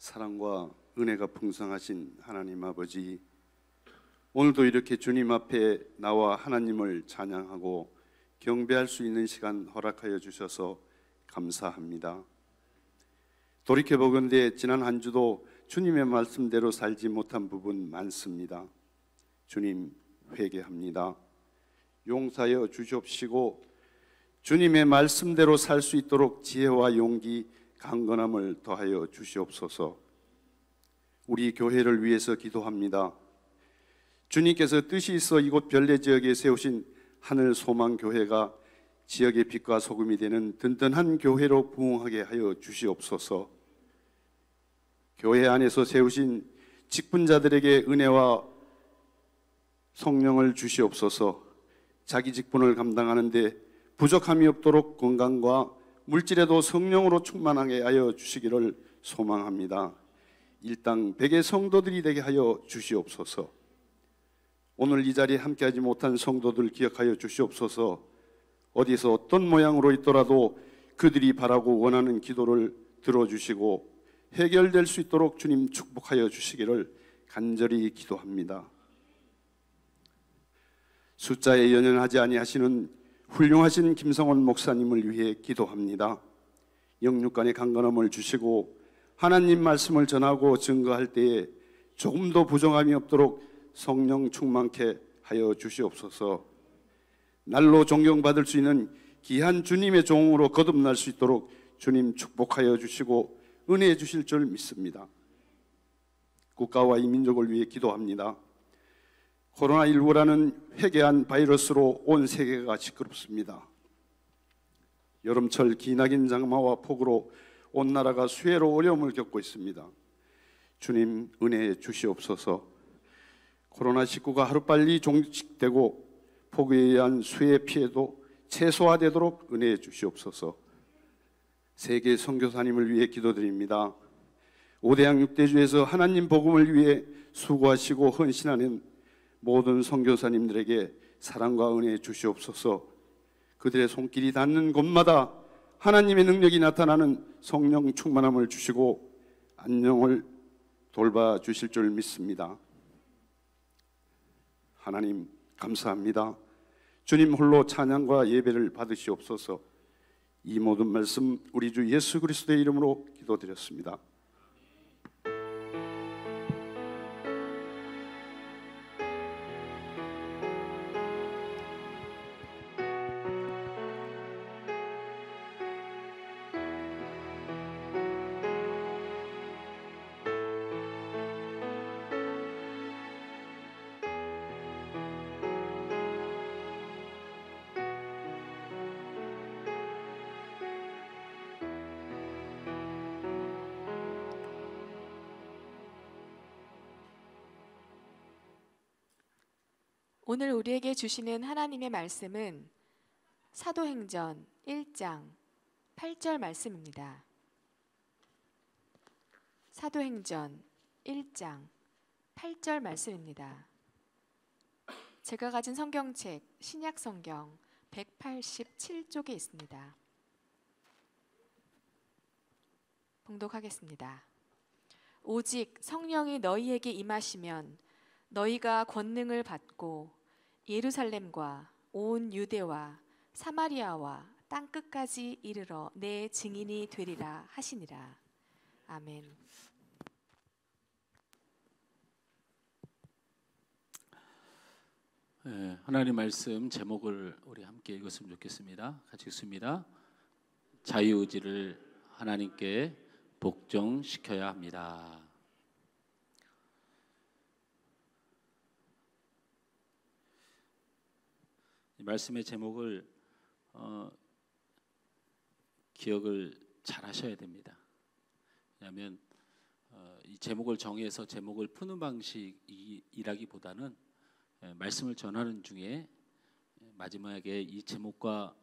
사랑과 은혜가 풍성하신 하나님 아버지, 오늘도 이렇게 주님 앞에 나와 하나님을 찬양하고 경배할 수 있는 시간 허락하여 주셔서 감사합니다. 돌이켜보건대 지난 한 주도 주님의 말씀대로 살지 못한 부분 많습니다. 주님, 회개합니다. 용서하여 주시옵시고 주님의 말씀대로 살 수 있도록 지혜와 용기, 강건함을 더하여 주시옵소서. 우리 교회를 위해서 기도합니다. 주님께서 뜻이 있어 이곳 별내 지역에 세우신 하늘 소망 교회가 지역의 빛과 소금이 되는 든든한 교회로 부흥하게 하여 주시옵소서. 교회 안에서 세우신 직분자들에게 은혜와 성령을 주시옵소서. 자기 직분을 감당하는 데 부족함이 없도록 건강과 물질에도 성령으로 충만하게 하여 주시기를 소망합니다. 일당 100의 성도들이 되게 하여 주시옵소서. 오늘 이 자리에 함께하지 못한 성도들 기억하여 주시옵소서. 어디서 어떤 모양으로 있더라도 그들이 바라고 원하는 기도를 들어주시고 해결될 수 있도록 주님 축복하여 주시기를 간절히 기도합니다. 숫자에 연연하지 아니하시는 훌륭하신 김성원 목사님을 위해 기도합니다. 영육간의 강건함을 주시고 하나님 말씀을 전하고 증거할 때에 조금도 부정함이 없도록 성령 충만케 하여 주시옵소서. 날로 존경받을 수 있는 귀한 주님의 종으로 거듭날 수 있도록 주님 축복하여 주시고 은혜해 주실 줄 믿습니다. 국가와 이 민족을 위해 기도합니다. 코로나19라는 회개한 바이러스로 온 세계가 시끄럽습니다. 여름철 기나긴 장마와 폭우로 온 나라가 수해로 어려움을 겪고 있습니다. 주님, 은혜해 주시옵소서. 코로나19가 하루빨리 종식되고 폭우에 의한 수해 피해도 최소화되도록 은혜해 주시옵소서. 세계 선교사님을 위해 기도드립니다. 5대양 6대주에서 하나님 복음을 위해 수고하시고 헌신하는 모든 선교사님들에게 사랑과 은혜 주시옵소서. 그들의 손길이 닿는 곳마다 하나님의 능력이 나타나는 성령 충만함을 주시고 안녕을 돌봐주실 줄 믿습니다. 하나님 감사합니다. 주님 홀로 찬양과 예배를 받으시옵소서. 이 모든 말씀 우리 주 예수 그리스도의 이름으로 기도드렸습니다. 오늘 우리에게 주시는 하나님의 말씀은 사도행전 1장 8절 말씀입니다. 사도행전 1장 8절 말씀입니다. 제가 가진 성경책 신약성경 187쪽에 있습니다. 봉독하겠습니다. 오직 성령이 너희에게 임하시면 너희가 권능을 받고 예루살렘과 온 유대와 사마리아와 땅끝까지 이르러 내 증인이 되리라 하시니라. 아멘. 하나님 말씀 제목을 우리 함께 읽었으면 좋겠습니다. 같이 읽습니다. 자유의지를 하나님께 복종시켜야 합니다. 이 말씀의 제목을 기억을 잘 하셔야 됩니다. 왜냐하면 이 제목을 정해서 제목을 푸는 방식이라기보다는 말씀을 전하는 중에 마지막에 이 제목과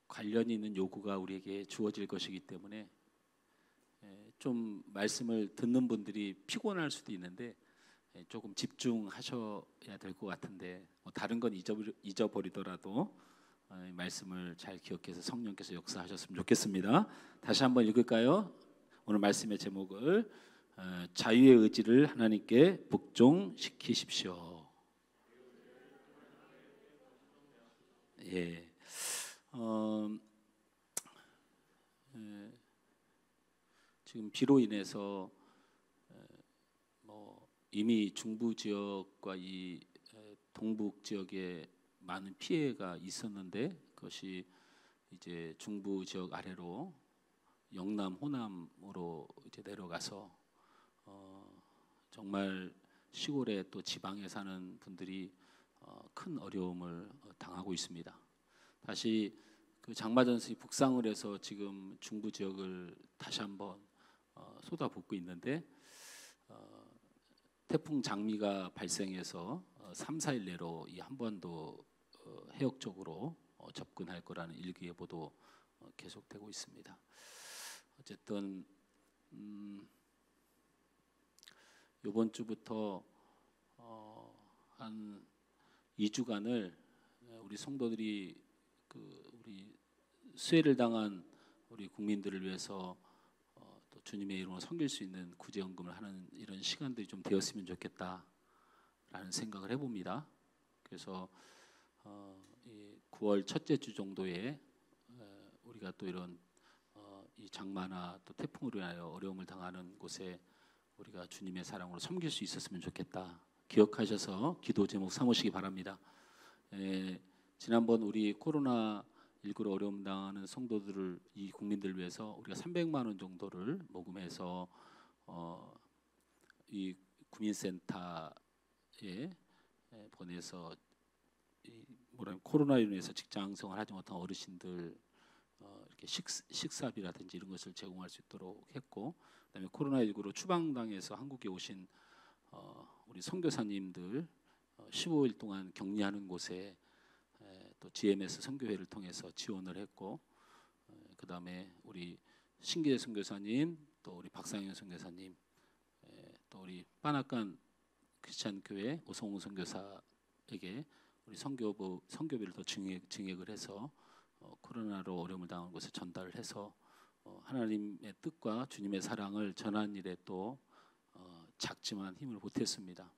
관련이 있는 요구가 우리에게 주어질 것이기 때문에 좀 말씀을 듣는 분들이 피곤할 수도 있는데 조금 집중하셔야 될 것 같은데 다른 건 잊어버리더라도 말씀을 잘 기억해서 성령께서 역사하셨으면 좋겠습니다. 다시 한번 읽을까요? 오늘 말씀의 제목을 자유의 의지를 하나님께 복종시키십시오. 예. 지금 비로 인해서 이미 중부 지역과 이 동북 지역에 많은 피해가 있었는데 그것이 이제 중부 지역 아래로 영남, 호남으로 이제 내려가서 정말 시골에 또 지방에 사는 분들이 큰 어려움을 당하고 있습니다. 다시 그 장마전선이 북상을 해서 지금 중부 지역을 다시 한번 쏟아붓고 있는데 태풍 장미가 발생해서 3, 4일 내로 이 한반도 해역 쪽으로 접근할 거라는 일기예보도 계속되고 있습니다. 어쨌든 이번 주부터 한 2주간을 우리 성도들이 우리 수혜를 당한 우리 국민들을 위해서 또 주님의 이름으로 섬길 수 있는 구제연금을 하는 이런 시간들이 좀 되었으면 좋겠다라는 생각을 해봅니다. 그래서 이 9월 첫째 주 정도에 우리가 또 이런 이 장마나 또 태풍으로 인하여 어려움을 당하는 곳에 우리가 주님의 사랑으로 섬길 수 있었으면 좋겠다. 기억하셔서 기도 제목 삼으시기 바랍니다. 지난번 우리 코로나19로 어려움 당하는 성도들을 이 국민들을 위해서 우리가 300만 원 정도를 모금해서 이 구민센터에 보내서 코로나로 인해서 직장 생활하지 못한 어르신들 이렇게 식사비라든지 이런 것을 제공할 수 있도록 했고, 그다음에 코로나19로 추방당해서 한국에 오신 우리 선교사님들 15일 동안 격리하는 곳에 또 GMS 선교회를 통해서 지원을 했고, 그다음에 우리 신기재 선교사님, 또 우리 박상현 선교사님, 또 우리 빠나깐 크리스찬 교회 오성훈 선교사에게 우리 선교비를 더 증액을 해서 코로나로 어려움을 당한 곳에 전달을 해서 하나님의 뜻과 주님의 사랑을 전하는 일에 또 작지만 힘을 보탰습니다.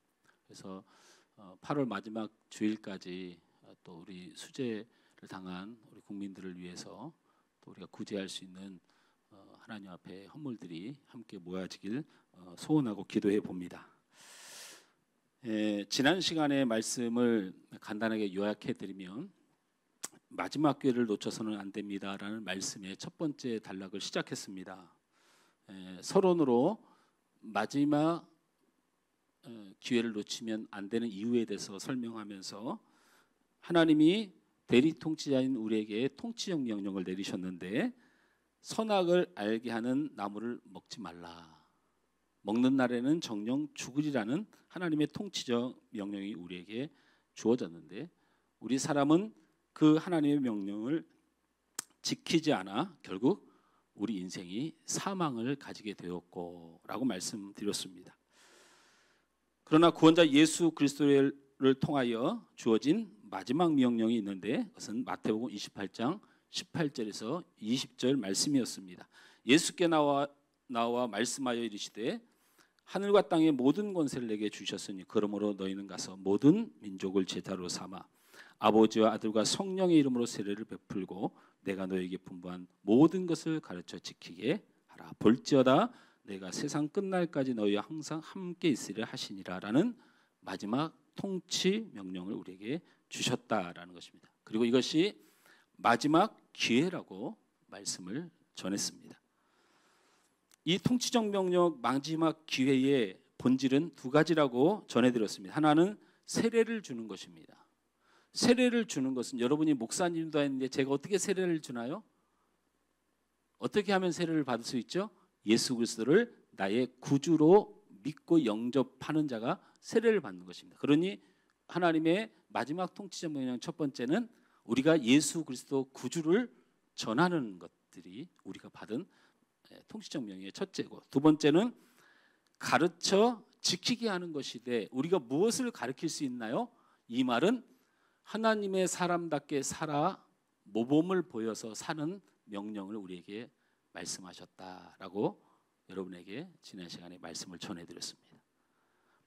그래서 8월 마지막 주일까지 또 우리 수재를 당한 우리 국민들을 위해서 또 우리가 구제할 수 있는 하나님 앞에 헌물들이 함께 모아지길 소원하고 기도해 봅니다. 지난 시간의 말씀을 간단하게 요약해 드리면, 마지막 기회를 놓쳐서는 안 됩니다라는 말씀의 첫 번째 단락을 시작했습니다. 서론으로 마지막 기회를 놓치면 안 되는 이유에 대해서 설명하면서 하나님이 대리 통치자인 우리에게 통치적 명령을 내리셨는데, 선악을 알게 하는 나무를 먹지 말라, 먹는 날에는 정령 죽으리라는 하나님의 통치적 명령이 우리에게 주어졌는데, 우리 사람은 그 하나님의 명령을 지키지 않아 결국 우리 인생이 사망을 가지게 되었고 라고 말씀드렸습니다. 그러나 구원자 예수 그리스도를 통하여 주어진 마지막 명령이 있는데, 그것은 마태복음 28장 18절에서 20절 말씀이었습니다. 예수께 나와 말씀하여 이르시되 하늘과 땅의 모든 권세를 내게 주셨으니 그러므로 너희는 가서 모든 민족을 제자로 삼아 아버지와 아들과 성령의 이름으로 세례를 베풀고 내가 너에게 분부한 모든 것을 가르쳐 지키게 하라. 볼지어다 내가 세상 끝날까지 너희와 항상 함께 있으리라 하시니라 라는 마지막 통치 명령을 우리에게 주셨다라는 것입니다. 그리고 이것이 마지막 기회라고 말씀을 전했습니다. 이 통치적 명령 마지막 기회의 본질은 두 가지라고 전해드렸습니다. 하나는 세례를 주는 것입니다. 세례를 주는 것은, 여러분이 목사님도 했는데 제가 어떻게 세례를 주나요? 어떻게 하면 세례를 받을 수 있죠? 예수 그리스도를 나의 구주로 믿고 영접하는 자가 세례를 받는 것입니다. 그러니 하나님의 마지막 통치적 명령 첫 번째는 우리가 예수 그리스도 구주를 전하는 것들이 우리가 받은 통치적 명령의 첫째고, 두 번째는 가르쳐 지키게 하는 것이되, 우리가 무엇을 가르칠 수 있나요? 이 말은 하나님의 사람답게 살아 모범을 보여서 사는 명령을 우리에게 말씀하셨다라고 여러분에게 지난 시간에 말씀을 전해드렸습니다.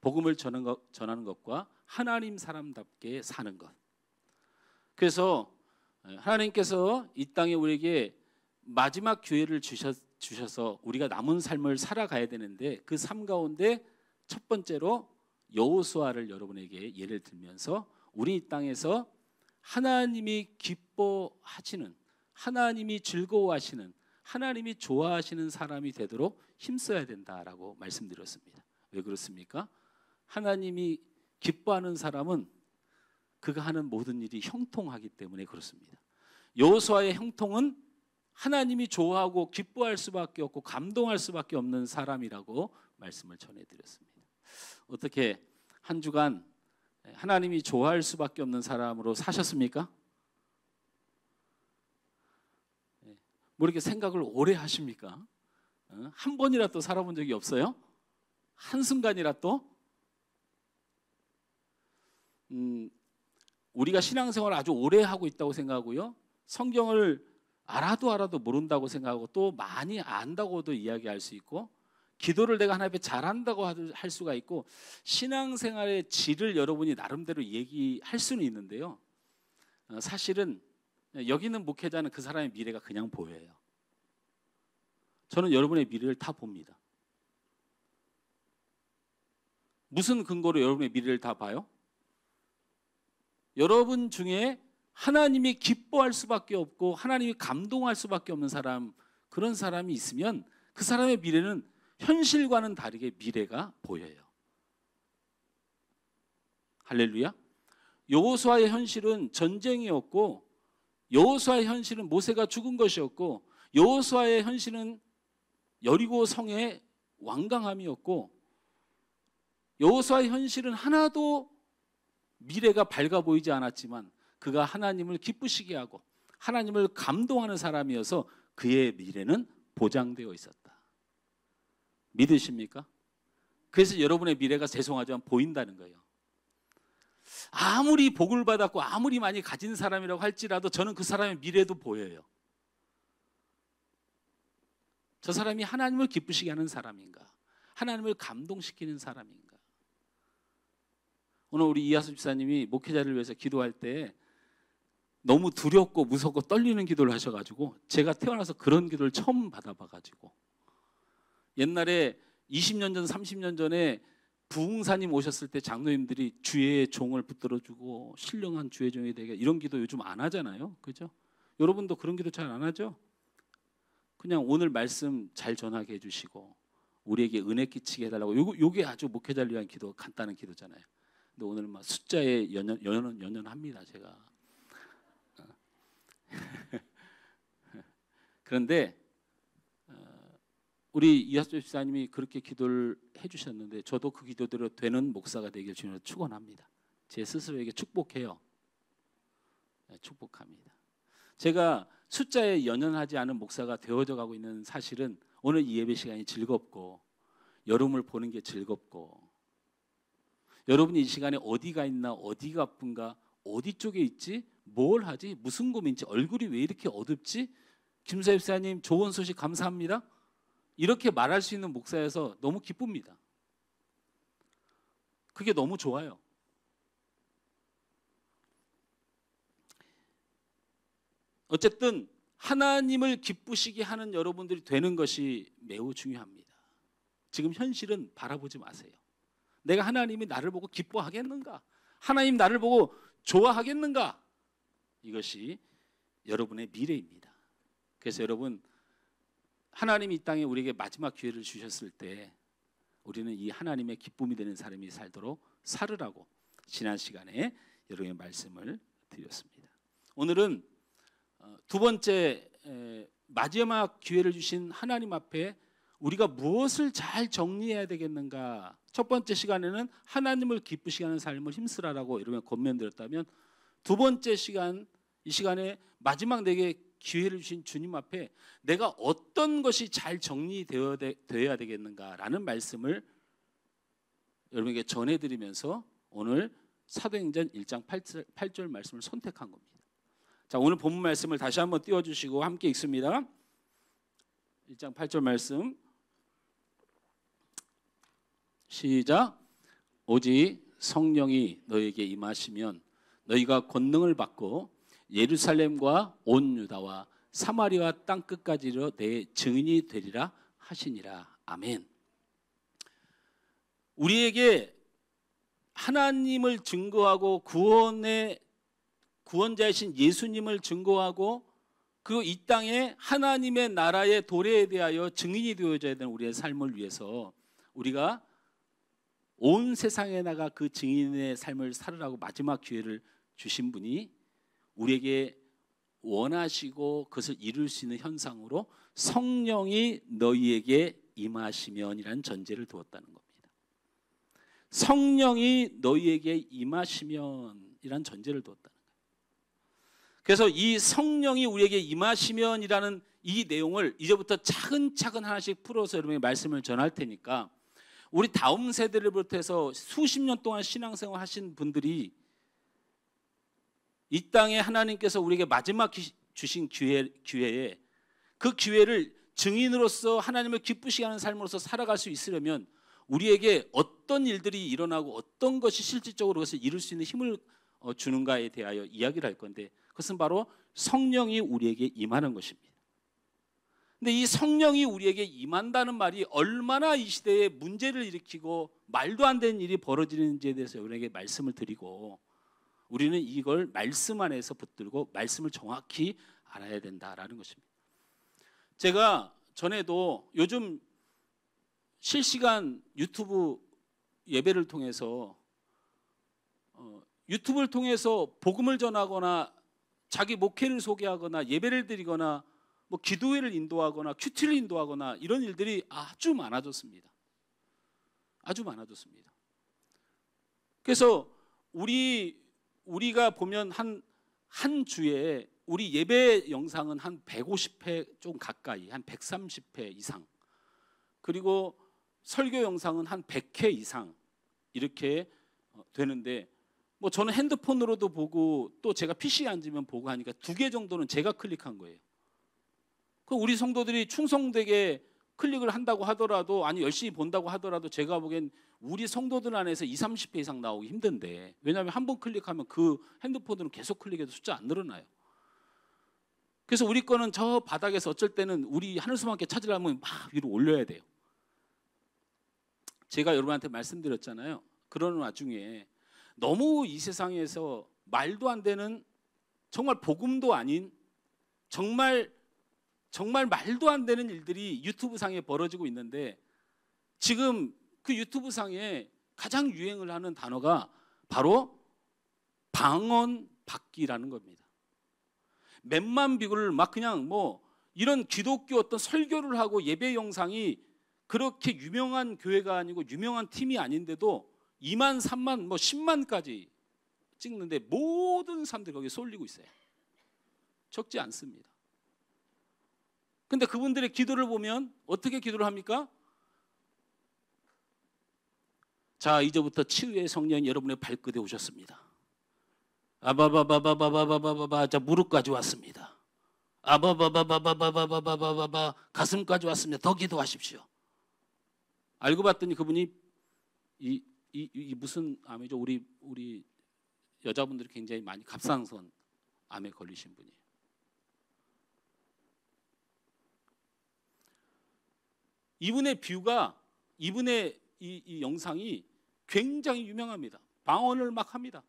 복음을 전하는 것과 하나님 사람답게 사는 것. 그래서 하나님께서 이 땅에 우리에게 마지막 기회를 주셔서 우리가 남은 삶을 살아가야 되는데 그 삶 가운데 첫 번째로 여호수아를 여러분에게 예를 들면서 우리 이 땅에서 하나님이 기뻐하시는, 하나님이 즐거워하시는, 하나님이 좋아하시는 사람이 되도록 힘써야 된다라고 말씀드렸습니다. 왜 그렇습니까? 하나님이 기뻐하는 사람은 그가 하는 모든 일이 형통하기 때문에 그렇습니다. 여호수아의 형통은 하나님이 좋아하고 기뻐할 수밖에 없고 감동할 수밖에 없는 사람이라고 말씀을 전해드렸습니다. 어떻게 한 주간 하나님이 좋아할 수밖에 없는 사람으로 사셨습니까? 뭐 이렇게 생각을 오래 하십니까? 한 번이라도 살아본 적이 없어요? 한순간이라도? 우리가 신앙생활을 아주 오래 하고 있다고 생각하고요, 성경을 알아도 모른다고 생각하고 또 많이 안다고도 이야기할 수 있고, 기도를 내가 하나님 앞에 잘한다고 할 수가 있고, 신앙생활의 질을 여러분이 나름대로 얘기할 수는 있는데요, 사실은 여기 있는 목회자는 그 사람의 미래가 그냥 보여요. 저는 여러분의 미래를 다 봅니다. 무슨 근거로 여러분의 미래를 다 봐요? 여러분 중에 하나님이 기뻐할 수밖에 없고 하나님이 감동할 수밖에 없는 사람, 그런 사람이 있으면 그 사람의 미래는 현실과는 다르게 미래가 보여요. 할렐루야. 여호수아의 현실은 전쟁이었고, 여호수아의 현실은 모세가 죽은 것이었고, 여호수아의 현실은 여리고 성의 완강함이었고, 여호수아의 현실은 하나도 미래가 밝아 보이지 않았지만 그가 하나님을 기쁘시게 하고 하나님을 감동하는 사람이어서 그의 미래는 보장되어 있었다. 믿으십니까? 그래서 여러분의 미래가 죄송하지만 보인다는 거예요. 아무리 복을 받았고 아무리 많이 가진 사람이라고 할지라도 저는 그 사람의 미래도 보여요. 저 사람이 하나님을 기쁘시게 하는 사람인가? 하나님을 감동시키는 사람인가? 오늘 우리 이하수 집사님이 목회자를 위해서 기도할 때 너무 두렵고 무섭고 떨리는 기도를 하셔가지고 제가 태어나서 그런 기도를 처음 받아봐가지고, 옛날에 20년 전 30년 전에 부흥사님 오셨을 때 장로님들이 주의 종을 붙들어주고 신령한 주의 종이 되게, 이런 기도 요즘 안 하잖아요. 그죠? 여러분도 그런 기도 잘 안 하죠? 그냥 오늘 말씀 잘 전하게 해주시고 우리에게 은혜 끼치게 해달라고, 요게 아주 목회자를 위한 기도, 간단한 기도잖아요. 근데 오늘 막 숫자에 연연합니다 제가. 그런데 우리 이하수 집사님이 그렇게 기도를 해주셨는데 저도 그 기도대로 되는 목사가 되길 주님으로 축원합니다. 제 스스로에게 축복해요. 축복합니다. 제가 숫자에 연연하지 않은 목사가 되어져 가고 있는 사실은 오늘 이 예배 시간이 즐겁고 여러분을 보는 게 즐겁고, 여러분이 이 시간에 어디가 있나, 어디가 아픈가, 어디 쪽에 있지, 뭘 하지, 무슨 고민인지, 얼굴이 왜 이렇게 어둡지, 김사 집사님 좋은 소식 감사합니다, 이렇게 말할 수 있는 목사여서 너무 기쁩니다. 그게 너무 좋아요. 어쨌든 하나님을 기쁘시게 하는 여러분들이 되는 것이 매우 중요합니다. 지금 현실은 바라보지 마세요. 내가 하나님이 나를 보고 기뻐하겠는가? 하나님 나를 보고 좋아하겠는가? 이것이 여러분의 미래입니다. 그래서 여러분, 하나님이 이 땅에 우리에게 마지막 기회를 주셨을 때 우리는 이 하나님의 기쁨이 되는 사람이 살도록 살으라고 지난 시간에 여러분의 말씀을 드렸습니다. 오늘은 두 번째, 마지막 기회를 주신 하나님 앞에 우리가 무엇을 잘 정리해야 되겠는가. 첫 번째 시간에는 하나님을 기쁘시게 하는 삶을 힘쓰라라고 여러분 권면드렸다면, 두 번째 시간, 이 시간에 마지막 내게 기회를 주신 주님 앞에 내가 어떤 것이 잘 정리되어야 되겠는가라는 말씀을 여러분에게 전해드리면서 오늘 사도행전 1장 8절 말씀을 선택한 겁니다. 자, 오늘 본문 말씀을 다시 한번 띄워주시고 함께 읽습니다. 1장 8절 말씀 시작. 오직 성령이 너에게 임하시면 너희가 권능을 받고 예루살렘과 온 유다와 사마리아 땅 끝까지로 내 증인이 되리라 하시니라. 아멘. 우리에게 하나님을 증거하고 구원자이신 예수님을 증거하고 그리고 이 땅에 하나님의 나라의 도래에 대하여 증인이 되어져야 되는 우리의 삶을 위해서 우리가 온 세상에 나가 그 증인의 삶을 살으라고 마지막 기회를 주신 분이 우리에게 원하시고 그것을 이룰 수 있는 현상으로 성령이 너희에게 임하시면이라는 전제를 두었다는 겁니다. 성령이 너희에게 임하시면이라는 전제를 두었다는 거예요. 그래서 이 성령이 우리에게 임하시면이라는 이 내용을 이제부터 차근차근 하나씩 풀어서 여러분에게 말씀을 전할 테니까 우리 다음 세대를 비롯해서 수십 년 동안 신앙생활 하신 분들이 이 땅에 하나님께서 우리에게 마지막 주신 기회에 그 기회를 증인으로서 하나님을 기쁘시게 하는 삶으로서 살아갈 수 있으려면 우리에게 어떤 일들이 일어나고 어떤 것이 실질적으로 그것을 이룰 수 있는 힘을 주는가에 대하여 이야기를 할 건데 그것은 바로 성령이 우리에게 임하는 것입니다. 근데 이 성령이 우리에게 임한다는 말이 얼마나 이 시대에 문제를 일으키고 말도 안 되는 일이 벌어지는지에 대해서 여러분에게 말씀을 드리고 우리는 이걸 말씀 안에서 붙들고 말씀을 정확히 알아야 된다라는 것입니다. 제가 전에도 요즘 실시간 유튜브 예배를 통해서 유튜브를 통해서 복음을 전하거나 자기 목회를 소개하거나 예배를 드리거나 뭐 기도회를 인도하거나 큐티를 인도하거나 이런 일들이 아주 많아졌습니다. 아주 많아졌습니다. 그래서 우리가 보면 한 주에 우리 예배 영상은 한 150회 좀 가까이, 한 130회 이상, 그리고 설교 영상은 한 100회 이상 이렇게 되는데 뭐 저는 핸드폰으로도 보고 또 제가 PC에 앉으면 보고 하니까 2개 정도는 제가 클릭한 거예요. 그럼 우리 성도들이 충성되게 클릭을 한다고 하더라도 아니 열심히 본다고 하더라도 제가 보기엔 우리 성도들 안에서 20, 30회 이상 나오기 힘든데 왜냐하면 한 번 클릭하면 그 핸드폰으로는 계속 클릭해도 숫자 안 늘어나요. 그래서 우리 거는 저 바닥에서 어쩔 때는 우리 하늘소망 함께 찾으려면 막 위로 올려야 돼요. 제가 여러분한테 말씀드렸잖아요. 그런 와중에 너무 이 세상에서 말도 안 되는 정말 복음도 아닌 정말 말도 안 되는 일들이 유튜브 상에 벌어지고 있는데 지금 그 유튜브 상에 가장 유행을 하는 단어가 바로 방언받기라는 겁니다. 몇만 뷰를 막 그냥 뭐 이런 기독교 어떤 설교를 하고 예배 영상이 그렇게 유명한 교회가 아니고 유명한 팀이 아닌데도 2만, 3만, 뭐 10만까지 찍는데 모든 사람들이 거기에 쏠리고 있어요. 적지 않습니다. 근데 그분들의 기도를 보면 어떻게 기도를 합니까? 자, 이제부터 치유의 성령이 여러분의 발끝에 오셨습니다. 아바바바바바바바바바, 자 무릎까지 왔습니다. 아바바바바바바바바바바, 가슴까지 왔습니다. 더 기도하십시오. 알고 봤더니 그분이 이 무슨 암이죠? 우리 여자분들이 굉장히 많이 갑상선 암에 걸리신 분이에요. 이분의 이 영상이 굉장히 유명합니다. 방언을 막 합니다.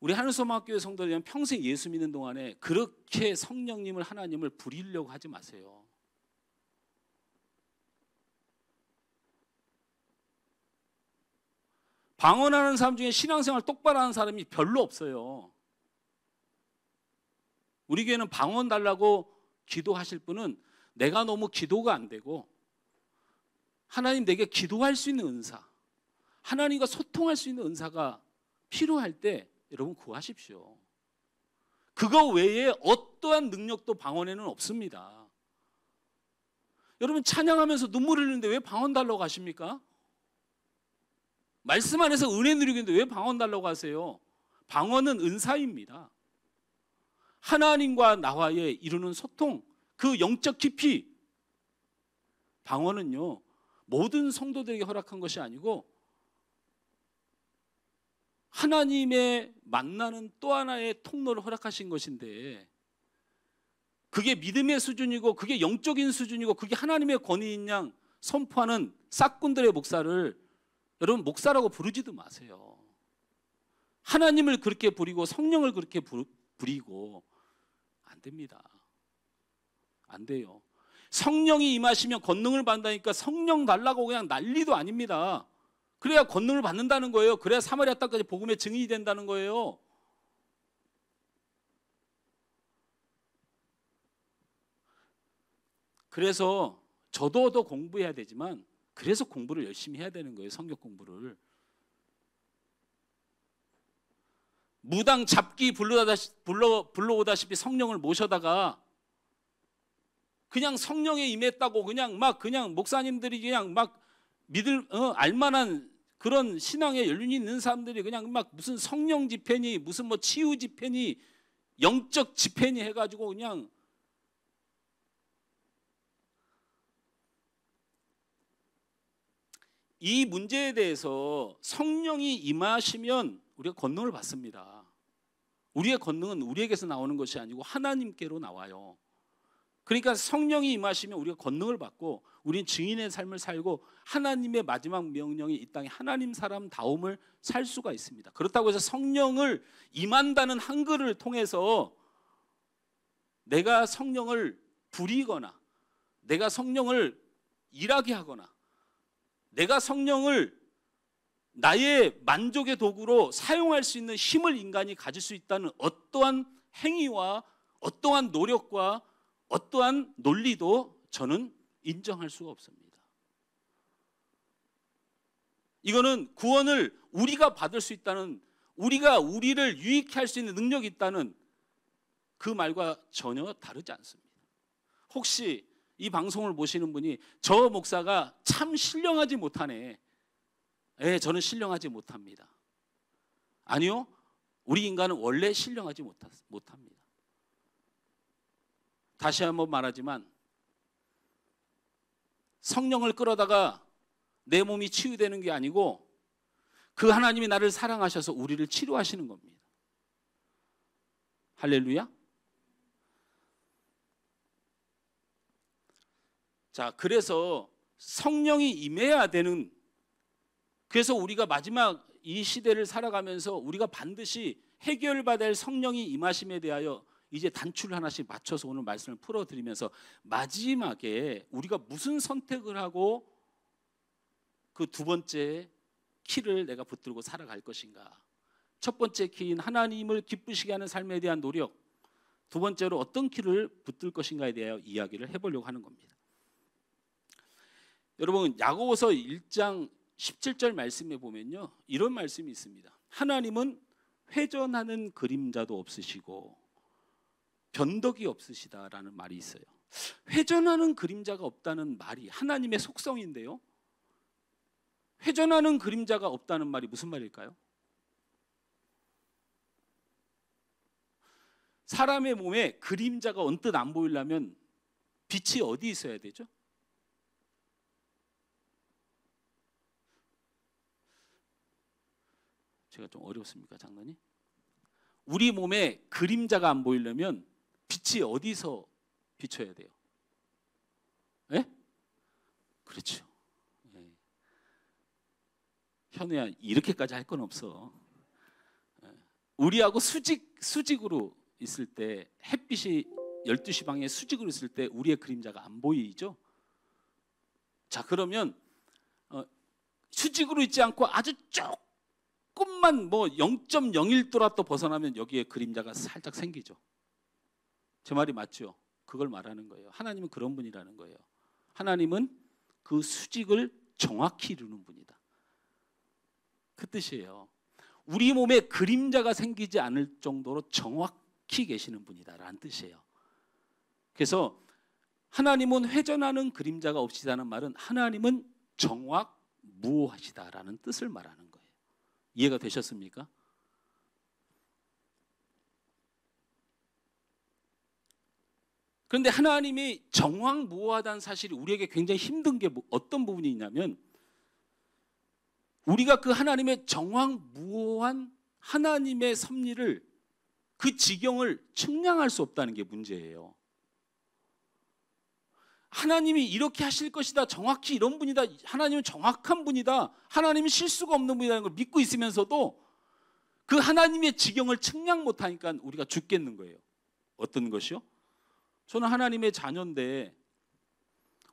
우리 하늘소망학교의 성도들은 평생 예수 믿는 동안에 그렇게 성령님을 하나님을 부리려고 하지 마세요. 방언하는 사람 중에 신앙생활 똑바로 하는 사람이 별로 없어요. 우리 교회는 방언 달라고 기도하실 분은 내가 너무 기도가 안 되고 하나님 내게 기도할 수 있는 은사, 하나님과 소통할 수 있는 은사가 필요할 때 여러분 구하십시오. 그거 외에 어떠한 능력도 방언에는 없습니다. 여러분 찬양하면서 눈물 흘리는데 왜 방언 달라고 하십니까? 말씀 안에서 은혜 누리고 있는데 왜 방언 달라고 하세요? 방언은 은사입니다. 하나님과 나와의 이루는 소통, 그 영적 깊이. 방언은요 모든 성도들에게 허락한 것이 아니고 하나님의 만나는 또 하나의 통로를 허락하신 것인데, 그게 믿음의 수준이고 그게 영적인 수준이고 그게 하나님의 권위인 양 선포하는 싹군들의 목사를 여러분 목사라고 부르지도 마세요. 하나님을 그렇게 부리고 성령을 그렇게 부리고 안 됩니다. 안 돼요. 성령이 임하시면 권능을 받는다니까 성령 달라고 그냥 난리도 아닙니다. 그래야 권능을 받는다는 거예요. 그래야 사마리아 땅까지 복음의 증인이 된다는 거예요. 그래서 저도 더 공부해야 되지만 그래서 공부를 열심히 해야 되는 거예요. 성경 공부를. 무당 잡기 불러오다시피 성령을 모셔다가 그냥 성령에 임했다고 그냥 목사님들이 그냥 막 알만한 그런 신앙에 연륜이 있는 사람들이 그냥 막 무슨 성령 집회니 무슨 뭐 치유 집회니 영적 집회니 해가지고 그냥 이 문제에 대해서 성령이 임하시면 우리가 권능을 받습니다. 우리의 권능은 우리에게서 나오는 것이 아니고 하나님께로 나와요. 그러니까 성령이 임하시면 우리가 권능을 받고 우리는 증인의 삶을 살고 하나님의 마지막 명령이 이 땅에 하나님 사람다움을 살 수가 있습니다. 그렇다고 해서 성령을 임한다는 한글을 통해서 내가 성령을 부리거나 내가 성령을 일하게 하거나 내가 성령을 나의 만족의 도구로 사용할 수 있는 힘을 인간이 가질 수 있다는 어떠한 행위와 어떠한 노력과 어떠한 논리도 저는 인정할 수가 없습니다. 이거는 구원을 우리가 받을 수 있다는, 우리가 우리를 유익해 할 수 있는 능력이 있다는 그 말과 전혀 다르지 않습니다. 혹시 이 방송을 보시는 분이 저 목사가 참 신령하지 못하네. 저는 신령하지 못합니다. 아니요, 우리 인간은 원래 신령하지 못합니다. 다시 한번 말하지만 성령을 끌어다가 내 몸이 치유되는 게 아니고 그 하나님이 나를 사랑하셔서 우리를 치료하시는 겁니다. 할렐루야. 자, 그래서 성령이 임해야 되는, 그래서 우리가 마지막 이 시대를 살아가면서 우리가 반드시 해결받아야 할 성령이 임하심에 대하여 이제 단추를 하나씩 맞춰서 오늘 말씀을 풀어드리면서 마지막에 우리가 무슨 선택을 하고 그 두 번째 키를 내가 붙들고 살아갈 것인가. 첫 번째 키인 하나님을 기쁘시게 하는 삶에 대한 노력, 두 번째로 어떤 키를 붙들 것인가에 대하여 이야기를 해보려고 하는 겁니다. 여러분, 야고보서 1장 17절 말씀에 보면요, 이런 말씀이 있습니다. 하나님은 회전하는 그림자도 없으시고 변덕이 없으시다라는 말이 있어요. 회전하는 그림자가 없다는 말이 하나님의 속성인데요, 회전하는 그림자가 없다는 말이 무슨 말일까요? 사람의 몸에 그림자가 언뜻 안 보이려면 빛이 어디 있어야 되죠? 제가 좀 어렵습니까, 장로님? 우리 몸에 그림자가 안 보이려면 빛이 어디서 비춰야 돼요? 예? 그렇죠. 예. 현우야, 이렇게까지 할 건 없어. 예. 우리하고 수직으로 있을 때, 햇빛이 12시 방향에 수직으로 있을 때 우리의 그림자가 안 보이죠? 자, 그러면 수직으로 있지 않고 아주 조금만 뭐 0.01도라도 벗어나면 여기에 그림자가 살짝 생기죠. 제 말이 맞죠? 그걸 말하는 거예요. 하나님은 그런 분이라는 거예요. 하나님은 그 수직을 정확히 이루는 분이다. 그 뜻이에요. 우리 몸에 그림자가 생기지 않을 정도로 정확히 계시는 분이다라는 뜻이에요. 그래서 하나님은 회전하는 그림자가 없으시다는 말은 하나님은 정확무오하시다라는 뜻을 말하는 거예요. 이해가 되셨습니까? 그런데 하나님이 정황무오하다는 사실이 우리에게 굉장히 힘든 게 어떤 부분이 있냐면, 우리가 그 하나님의 정황무오한 하나님의 섭리를, 그 지경을 측량할 수 없다는 게 문제예요. 하나님이 이렇게 하실 것이다, 정확히 이런 분이다, 하나님은 정확한 분이다, 하나님이 실수가 없는 분이라는 걸 믿고 있으면서도 그 하나님의 지경을 측량 못하니까 우리가 죽겠는 거예요. 어떤 것이요? 저는 하나님의 자녀인데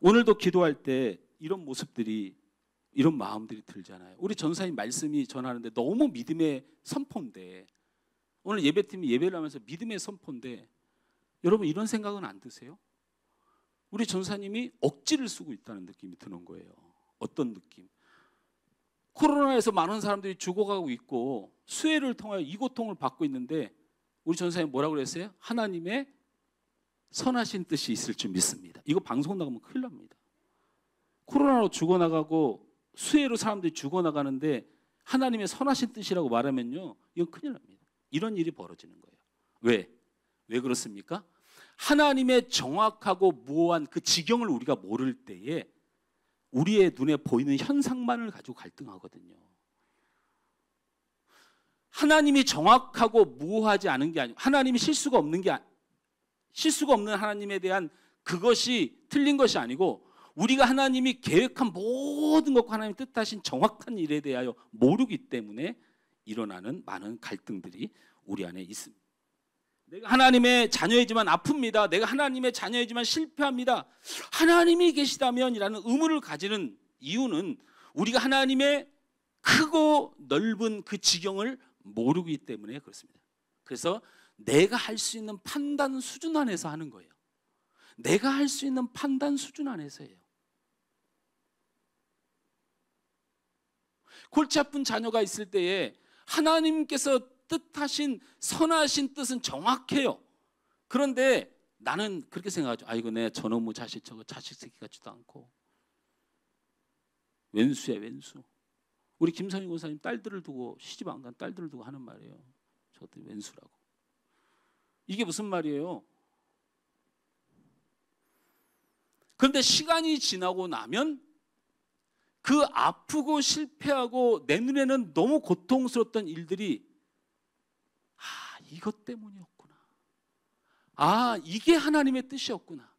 오늘도 기도할 때 이런 모습들이, 이런 마음들이 들잖아요. 우리 전사님 말씀이 전하는데 너무 믿음의 선포인데, 오늘 예배팀이 예배를 하면서 믿음의 선포인데, 여러분 이런 생각은 안 드세요? 우리 전사님이 억지를 쓰고 있다는 느낌이 드는 거예요. 어떤 느낌? 코로나에서 많은 사람들이 죽어가고 있고 수해를 통하여 이 고통을 받고 있는데, 우리 전사님 뭐라고 그랬어요? 하나님의 선하신 뜻이 있을 줄 믿습니다. 이거 방송 나가면 큰일 납니다. 코로나로 죽어나가고 수해로 사람들이 죽어나가는데 하나님의 선하신 뜻이라고 말하면요, 이건 큰일 납니다. 이런 일이 벌어지는 거예요. 왜 그렇습니까? 하나님의 정확하고 무오한 그 지경을 우리가 모를 때에 우리의 눈에 보이는 현상만을 가지고 갈등하거든요. 하나님이 정확하고 무오하지 않은 게 아니고, 하나님이 실수가 없는 하나님에 대한 그것이 틀린 것이 아니고, 우리가 하나님이 계획한 모든 것과 하나님이 뜻하신 정확한 일에 대하여 모르기 때문에 일어나는 많은 갈등들이 우리 안에 있습니다. 내가 하나님의 자녀이지만 아픕니다. 내가 하나님의 자녀이지만 실패합니다. 하나님이 계시다면 이라는 의문을 가지는 이유는 우리가 하나님의 크고 넓은 그 지경을 모르기 때문에 그렇습니다. 그래서 내가 할 수 있는 판단 수준 안에서 하는 거예요. 내가 할 수 있는 판단 수준 안에서예요. 골치 아픈 자녀가 있을 때에 하나님께서 뜻하신 선하신 뜻은 정확해요. 그런데 나는 그렇게 생각하죠. 아이고, 내 저놈의 자식, 저거 자식 새끼 같지도 않고 왼수야 왼수. 우리 김선희 권사님 딸들을 두고, 시집 안 간 딸들을 두고 하는 말이에요. 저것들 왼수라고. 이게 무슨 말이에요? 그런데 시간이 지나고 나면 그 아프고 실패하고 내 눈에는 너무 고통스러웠던 일들이, 이것 때문이었구나. 이게 하나님의 뜻이었구나.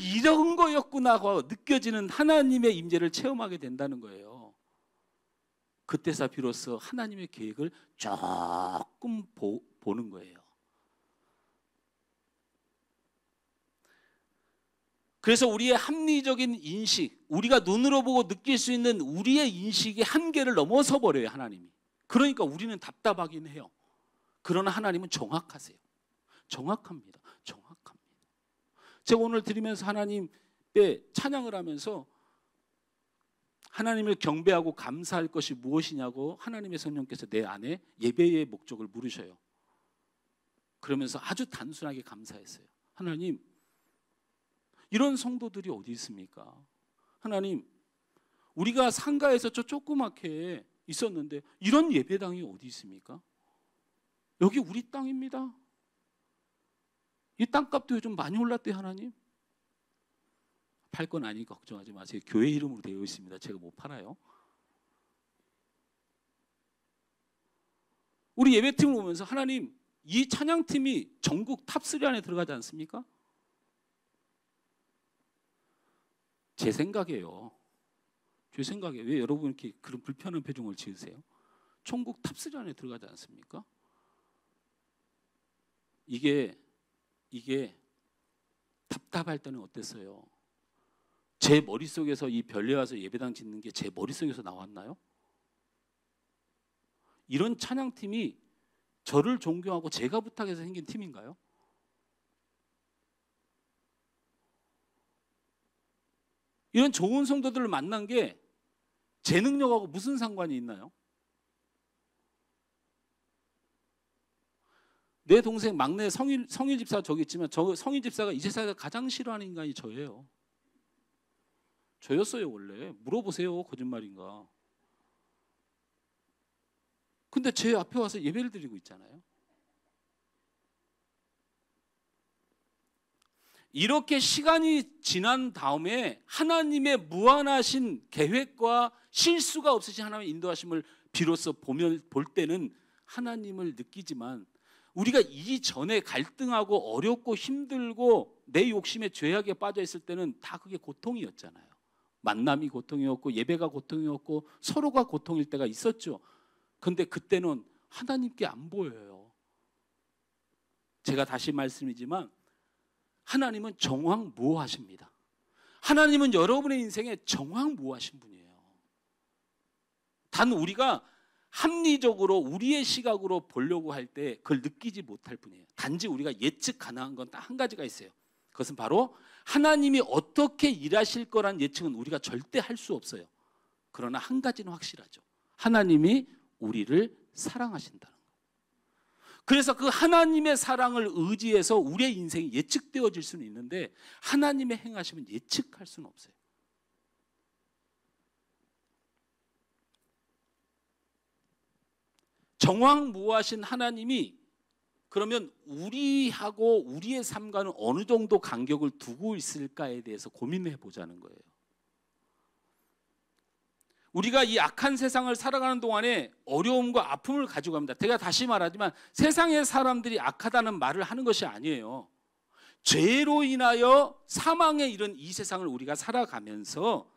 이런 거였구나 하고 느껴지는 하나님의 임재를 체험하게 된다는 거예요. 그때서 비로소 하나님의 계획을 조금 보는 거예요. 그래서 우리의 합리적인 인식, 우리가 눈으로 보고 느낄 수 있는 우리의 인식의 한계를 넘어서 버려요, 하나님이. 그러니까 우리는 답답하긴 해요. 그러나 하나님은 정확하세요. 정확합니다. 제가 오늘 드리면서 하나님의 찬양을 하면서 하나님을 경배하고 감사할 것이 무엇이냐고 하나님의 성령께서 내 안에 예배의 목적을 물으셔요. 그러면서 아주 단순하게 감사했어요. 하나님, 이런 성도들이 어디 있습니까? 하나님, 우리가 상가에서 저 조그맣게 있었는데 이런 예배당이 어디 있습니까? 여기 우리 땅입니다. 이 땅값도 요즘 많이 올랐대요, 하나님. 팔 건 아니니까 걱정하지 마세요. 교회 이름으로 되어 있습니다. 제가 못 팔아요. 우리 예배팀을 보면서 하나님, 이 찬양팀이 전국 탑3 안에 들어가지 않습니까? 제 생각이에요. 제 생각에 왜 여러분 이렇게 그런 불편한 표정을 지으세요? 전국 탑3 안에 들어가지 않습니까? 이게 답답할 때는 어땠어요? 제 머릿속에서 이 별내 와서 예배당 짓는 게 제 머릿속에서 나왔나요? 이런 찬양팀이 저를 존경하고 제가 부탁해서 생긴 팀인가요? 이런 좋은 성도들을 만난 게 제 능력하고 무슨 상관이 있나요? 내 동생 막내 성일 집사 저기 있지만, 저 성일 집사가 이 세상에서 가장 싫어하는 인간이 저예요. 저였어요 원래. 물어보세요, 거짓말인가. 근데 제 앞에 와서 예배를 드리고 있잖아요. 이렇게 시간이 지난 다음에 하나님의 무한하신 계획과 실수가 없으신 하나님의 인도하심을 비로소 볼 때는 하나님을 느끼지만, 우리가 이전에 갈등하고 어렵고 힘들고 내 욕심에 죄악에 빠져 있을 때는 다 그게 고통이었잖아요. 만남이 고통이었고 예배가 고통이었고 서로가 고통일 때가 있었죠. 그런데 그때는 하나님께 안 보여요. 제가 다시 말씀이지만 하나님은 정황무오하십니다. 하나님은 여러분의 인생에 정황무오하신 분이에요. 단 우리가 합리적으로 우리의 시각으로 보려고 할 때 그걸 느끼지 못할 뿐이에요. 단지 우리가 예측 가능한 건 딱 한 가지가 있어요. 그것은 바로 하나님이 어떻게 일하실 거란 예측은 우리가 절대 할 수 없어요. 그러나 한 가지는 확실하죠. 하나님이 우리를 사랑하신다는 거. 그래서 그 하나님의 사랑을 의지해서 우리의 인생이 예측되어질 수는 있는데 하나님의 행하심은 예측할 수는 없어요. 정황무오하신 하나님이 그러면 우리하고 우리의 삶과는 어느 정도 간격을 두고 있을까에 대해서 고민해 보자는 거예요. 우리가 이 악한 세상을 살아가는 동안에 어려움과 아픔을 가지고 갑니다. 제가 다시 말하지만 세상의 사람들이 악하다는 말을 하는 것이 아니에요. 죄로 인하여 사망에 이른 이 세상을 우리가 살아가면서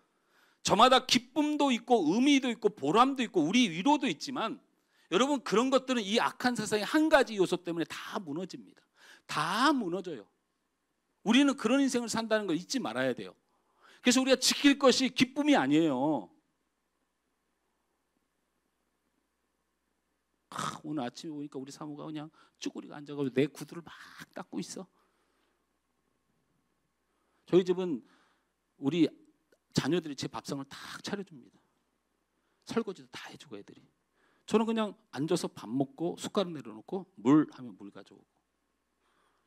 저마다 기쁨도 있고 의미도 있고 보람도 있고 우리 위로도 있지만, 여러분 그런 것들은 이 악한 세상의 한 가지 요소 때문에 다 무너집니다. 다 무너져요. 우리는 그런 인생을 산다는 걸 잊지 말아야 돼요. 그래서 우리가 지킬 것이 기쁨이 아니에요. 오늘 아침에 오니까 우리 사모가 그냥 쭈그리고 앉아가지고 내 구두를 막 닦고 있어. 저희 집은 우리 자녀들이 제 밥상을 딱 차려줍니다. 설거지도 다 해주고 애들이. 저는 그냥 앉아서 밥 먹고 숟가락 내려놓고 물 하면 물 가져오고.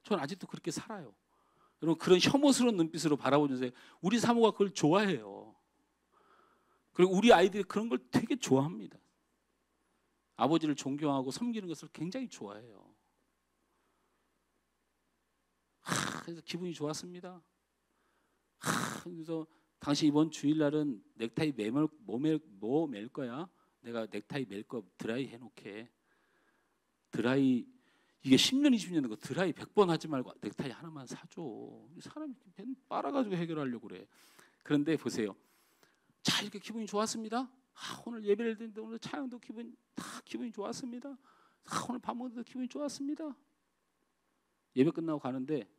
저는 아직도 그렇게 살아요. 여러분 그런 혐오스러운 눈빛으로 바라보면서 우리 사모가 그걸 좋아해요. 그리고 우리 아이들이 그런 걸 되게 좋아합니다. 아버지를 존경하고 섬기는 것을 굉장히 좋아해요. 그래서 기분이 좋았습니다. 그래서 당신 이번 주일날은 넥타이 뭐 맬 거야? 내가 넥타이 맬 거 드라이 해놓게. 드라이 이게 10년 20년 된 거 드라이 100번 하지 말고 넥타이 하나만 사줘. 사람이 빨아가지고 해결하려고 그래. 그런데 보세요. 자, 이렇게 기분이 좋았습니다. 오늘 예배를 드는데 오늘 찬양도 기분이 좋았습니다. 오늘 밥 먹는데도 기분이 좋았습니다. 예배 끝나고 가는데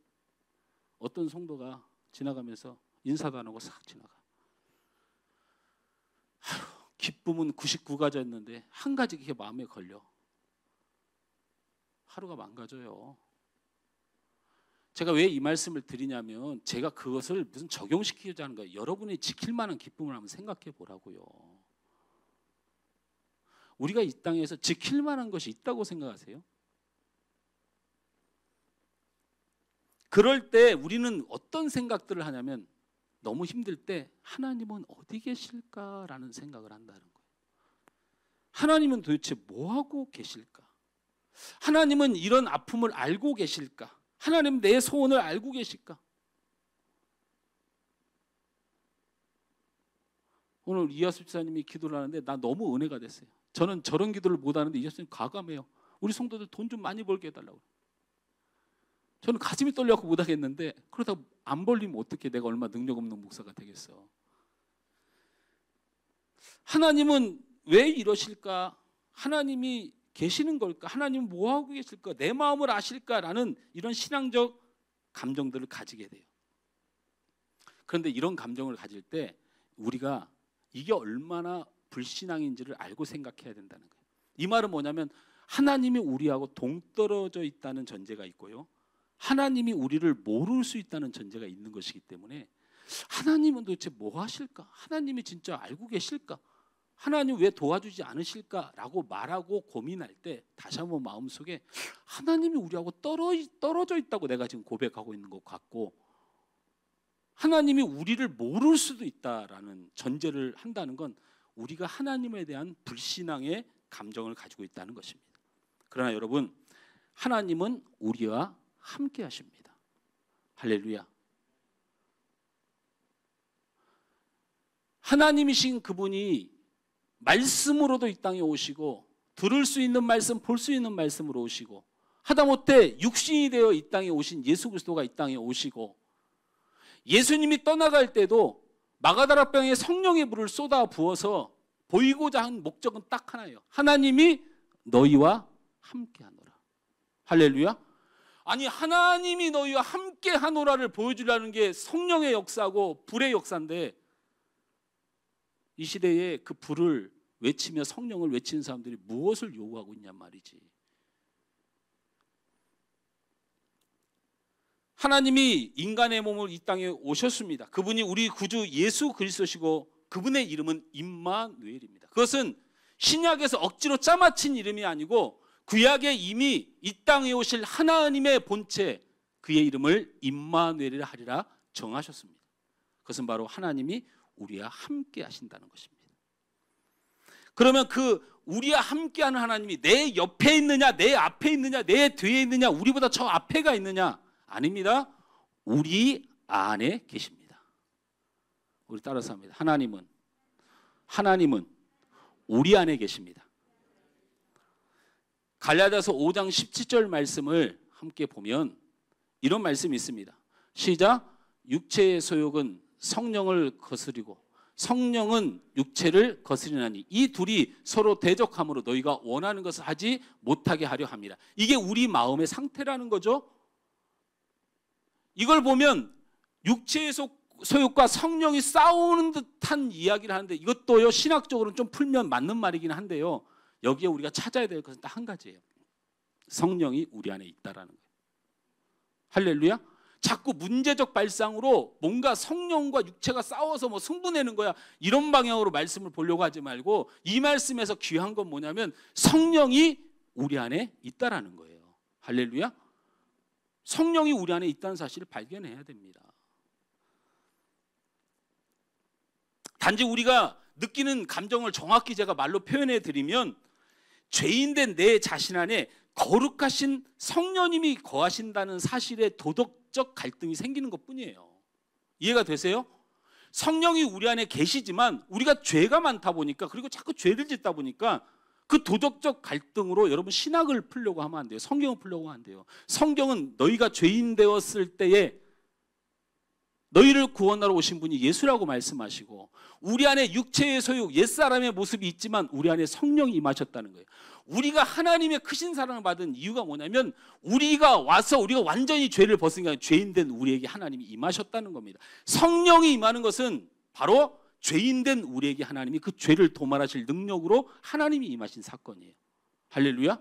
어떤 성도가 지나가면서 인사도 안 하고 싹 지나가. 기쁨은 99가지였는데 한 가지 그게 마음에 걸려. 하루가 망가져요. 제가 왜 이 말씀을 드리냐면 제가 그것을 무슨 적용시키려고 하는 거예요. 여러분이 지킬 만한 기쁨을 한번 생각해 보라고요. 우리가 이 땅에서 지킬 만한 것이 있다고 생각하세요? 그럴 때 우리는 어떤 생각들을 하냐면 너무 힘들 때 하나님은 어디 계실까라는 생각을 한다는 거예요. 하나님은 도대체 뭐하고 계실까? 하나님은 이런 아픔을 알고 계실까? 하나님은 내 소원을 알고 계실까? 오늘 이하수 집사님이 기도를 하는데 나 너무 은혜가 됐어요. 저는 저런 기도를 못하는데 이하수 집사님 과감해요. 우리 성도들 돈 좀 많이 벌게 해달라고. 저는 가슴이 떨려서 못하겠는데 그러다 안 벌리면 어떻게 내가 얼마나 능력 없는 목사가 되겠어. 하나님은 왜 이러실까? 하나님이 계시는 걸까? 하나님은 뭐하고 계실까? 내 마음을 아실까라는 이런 신앙적 감정들을 가지게 돼요. 그런데 이런 감정을 가질 때 우리가 이게 얼마나 불신앙인지를 알고 생각해야 된다는 거예요. 이 말은 뭐냐면 하나님이 우리하고 동떨어져 있다는 전제가 있고요. 하나님이 우리를 모를 수 있다는 전제가 있는 것이기 때문에 하나님은 도대체 뭐 하실까? 하나님이 진짜 알고 계실까? 하나님 왜 도와주지 않으실까라고 말하고 고민할 때 다시 한번 마음속에 하나님이 우리하고 떨어져 있다고 내가 지금 고백하고 있는 것 같고 하나님이 우리를 모를 수도 있다라는 전제를 한다는 건 우리가 하나님에 대한 불신앙의 감정을 가지고 있다는 것입니다. 그러나 여러분, 하나님은 우리와 함께 하십니다. 할렐루야. 하나님이신 그분이 말씀으로도 이 땅에 오시고 들을 수 있는 말씀, 볼 수 있는 말씀으로 오시고 하다못해 육신이 되어 이 땅에 오신 예수 그리스도가 이 땅에 오시고 예수님이 떠나갈 때도 마가다라병에 성령의 불을 쏟아 부어서 보이고자 한 목적은 딱 하나예요. 하나님이 너희와 함께하노라. 할렐루야. 아니 하나님이 너희와 함께하노라를 보여주려는 게 성령의 역사고 불의 역사인데 이 시대에 그 불을 외치며 성령을 외치는 사람들이 무엇을 요구하고 있냔 말이지. 하나님이 인간의 몸을 이 땅에 오셨습니다. 그분이 우리 구주 예수 그리스도시고 그분의 이름은 임마누엘입니다. 그것은 신약에서 억지로 짜맞힌 이름이 아니고 구약에 이미 이 땅에 오실 하나님의 본체 그의 이름을 임마누엘이라 하리라 정하셨습니다. 그것은 바로 하나님이 우리와 함께 하신다는 것입니다. 그러면 그 우리와 함께하는 하나님이 내 옆에 있느냐, 내 앞에 있느냐, 내 뒤에 있느냐, 우리보다 저 앞에가 있느냐? 아닙니다. 우리 안에 계십니다. 우리 따라서 합니다. 하나님은 우리 안에 계십니다. 갈라디아서 5장 17절 말씀을 함께 보면 이런 말씀이 있습니다. 시작. 육체의 소욕은 성령을 거스리고 성령은 육체를 거스리나니 이 둘이 서로 대적함으로 너희가 원하는 것을 하지 못하게 하려 합니다. 이게 우리 마음의 상태라는 거죠. 이걸 보면 육체의 소욕과 성령이 싸우는 듯한 이야기를 하는데 이것도요 신학적으로는 좀 풀면 맞는 말이긴 한데요. 여기에 우리가 찾아야 될 것은 딱 한 가지예요. 성령이 우리 안에 있다라는 거예요. 할렐루야. 자꾸 문제적 발상으로 뭔가 성령과 육체가 싸워서 뭐 승부내는 거야 이런 방향으로 말씀을 보려고 하지 말고 이 말씀에서 귀한 건 뭐냐면 성령이 우리 안에 있다라는 거예요. 할렐루야. 성령이 우리 안에 있다는 사실을 발견해야 됩니다. 단지 우리가 느끼는 감정을 정확히 제가 말로 표현해 드리면 죄인된 내 자신 안에 거룩하신 성령님이 거하신다는 사실에 도덕적 갈등이 생기는 것뿐이에요. 이해가 되세요? 성령이 우리 안에 계시지만 우리가 죄가 많다 보니까 그리고 자꾸 죄를 짓다 보니까 그 도덕적 갈등으로 여러분 신학을 풀려고 하면 안 돼요. 성경을 풀려고 하면 안 돼요. 성경은 너희가 죄인 되었을 때에 너희를 구원하러 오신 분이 예수라고 말씀하시고 우리 안에 육체의 소욕, 옛사람의 모습이 있지만 우리 안에 성령이 임하셨다는 거예요. 우리가 하나님의 크신 사랑을 받은 이유가 뭐냐면 우리가 와서 우리가 완전히 죄를 벗으니까 죄인된 우리에게 하나님이 임하셨다는 겁니다. 성령이 임하는 것은 바로 죄인된 우리에게 하나님이 그 죄를 도말하실 능력으로 하나님이 임하신 사건이에요. 할렐루야.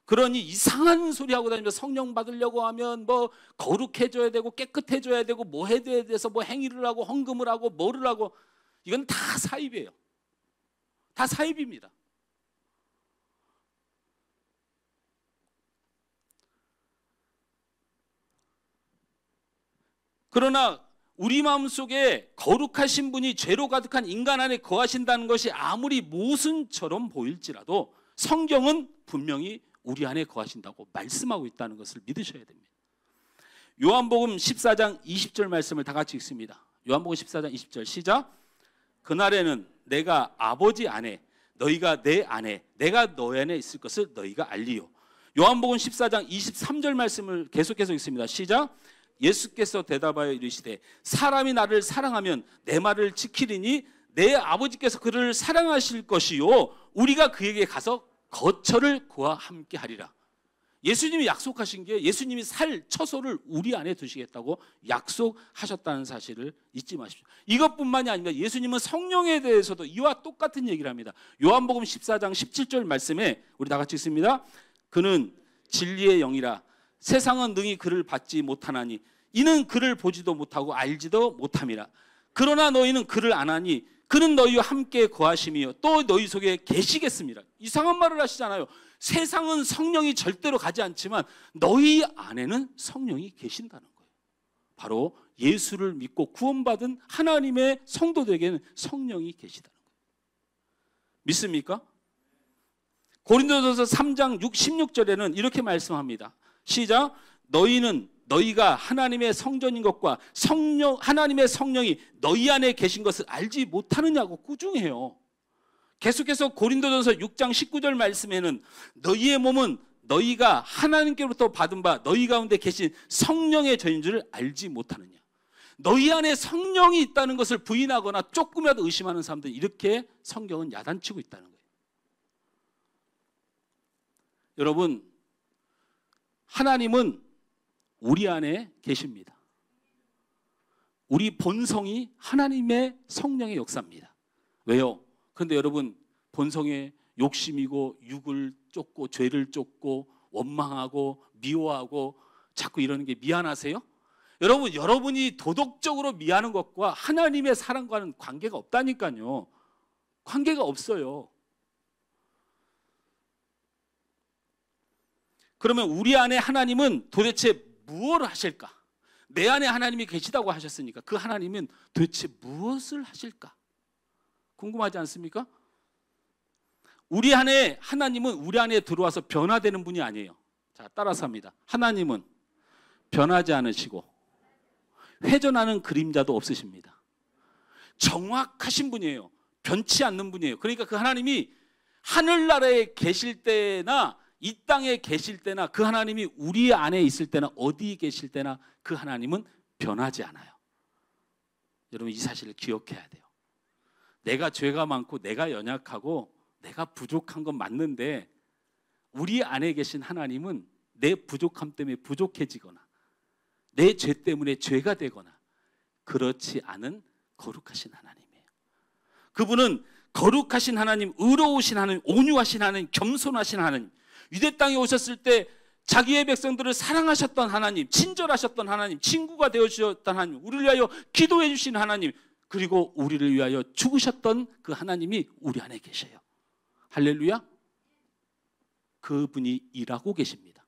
그러니 이상한 소리 하고 다니면서 성령 받으려고 하면 뭐 거룩해져야 되고 깨끗해져야 되고 뭐 해야 돼서 뭐 행위를 하고 헌금을 하고 뭐를 하고 이건 다 사입이에요. 다 사입입니다. 그러나 우리 마음속에 거룩하신 분이 죄로 가득한 인간 안에 거하신다는 것이 아무리 모순처럼 보일지라도 성경은 분명히 우리 안에 거하신다고 말씀하고 있다는 것을 믿으셔야 됩니다. 요한복음 14장 20절 말씀을 다 같이 읽습니다. 요한복음 14장 20절 시작. 그날에는 내가 아버지 안에 너희가 내 안에 내가 너희 안에 있을 것을 너희가 알리요. 요한복음 14장 23절 말씀을 계속해서 읽습니다. 시작. 예수께서 대답하여 이르시되 사람이 나를 사랑하면 내 말을 지키리니 내 아버지께서 그를 사랑하실 것이요 우리가 그에게 가서 거처를 그와 함께 하리라. 예수님이 약속하신 게 예수님이 살 처소를 우리 안에 두시겠다고 약속하셨다는 사실을 잊지 마십시오. 이것뿐만이 아닙니다. 예수님은 성령에 대해서도 이와 똑같은 얘기를 합니다. 요한복음 14장 17절 말씀에 우리 다 같이 읽습니다. 그는 진리의 영이라 세상은 능히 그를 받지 못하나니 이는 그를 보지도 못하고 알지도 못함이라. 그러나 너희는 그를 아나니 그는 너희와 함께 거하심이요 또 너희 속에 계시겠습니다. 이상한 말을 하시잖아요. 세상은 성령이 절대로 가지 않지만 너희 안에는 성령이 계신다는 거예요. 바로 예수를 믿고 구원받은 하나님의 성도들에게는 성령이 계시다는 거예요. 믿습니까? 고린도전서 3장 16절에는 이렇게 말씀합니다. 시작. 너희는 너희가 하나님의 성전인 것과 하나님의 성령이 너희 안에 계신 것을 알지 못하느냐고 꾸중해요. 계속해서 고린도전서 6장 19절 말씀에는 너희의 몸은 너희가 하나님께로부터 받은 바 너희 가운데 계신 성령의 전인 줄을 알지 못하느냐. 너희 안에 성령이 있다는 것을 부인하거나 조금이라도 의심하는 사람들은 이렇게 성경은 야단치고 있다는 거예요. 여러분, 하나님은 우리 안에 계십니다. 우리 본성이 하나님의 성령의 역사입니다. 왜요? 그런데 여러분, 본성에 욕심이고 육을 쫓고 죄를 쫓고 원망하고 미워하고 자꾸 이러는 게 미안하세요? 여러분, 여러분이 도덕적으로 미안한 것과 하나님의 사랑과는 관계가 없다니까요. 관계가 없어요. 그러면 우리 안에 하나님은 도대체 무엇을 하실까? 내 안에 하나님이 계시다고 하셨으니까 그 하나님은 도대체 무엇을 하실까? 궁금하지 않습니까? 우리 안에 하나님은 우리 안에 들어와서 변화되는 분이 아니에요. 자, 따라서 합니다. 하나님은 변하지 않으시고 회전하는 그림자도 없으십니다. 정확하신 분이에요. 변치 않는 분이에요. 그러니까 그 하나님이 하늘나라에 계실 때나 이 땅에 계실 때나 그 하나님이 우리 안에 있을 때나 어디 계실 때나 그 하나님은 변하지 않아요. 여러분, 이 사실을 기억해야 돼요. 내가 죄가 많고 내가 연약하고 내가 부족한 건 맞는데 우리 안에 계신 하나님은 내 부족함 때문에 부족해지거나 내 죄 때문에 죄가 되거나 그렇지 않은 거룩하신 하나님이에요. 그분은 거룩하신 하나님, 의로우신 하나님, 온유하신 하나님, 겸손하신 하나님, 유대 땅에 오셨을 때 자기의 백성들을 사랑하셨던 하나님, 친절하셨던 하나님, 친구가 되어주셨던 하나님, 우리를 위하여 기도해 주신 하나님, 그리고 우리를 위하여 죽으셨던 그 하나님이 우리 안에 계셔요. 할렐루야. 그분이 일하고 계십니다.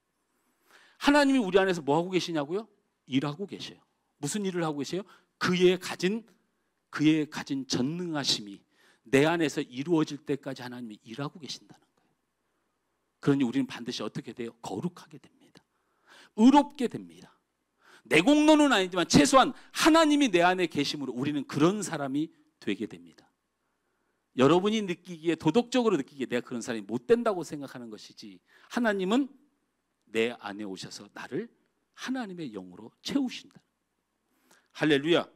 하나님이 우리 안에서 뭐 하고 계시냐고요? 일하고 계셔요. 무슨 일을 하고 계세요? 그의 가진 전능하심이 내 안에서 이루어질 때까지 하나님이 일하고 계신다는 거예요. 그러니 우리는 반드시 어떻게 돼요? 거룩하게 됩니다. 의롭게 됩니다. 내 공로는 아니지만 최소한 하나님이 내 안에 계심으로 우리는 그런 사람이 되게 됩니다. 여러분이 느끼기에, 도덕적으로 느끼기에 내가 그런 사람이 못 된다고 생각하는 것이지, 하나님은 내 안에 오셔서 나를 하나님의 영으로 채우신다. 할렐루야.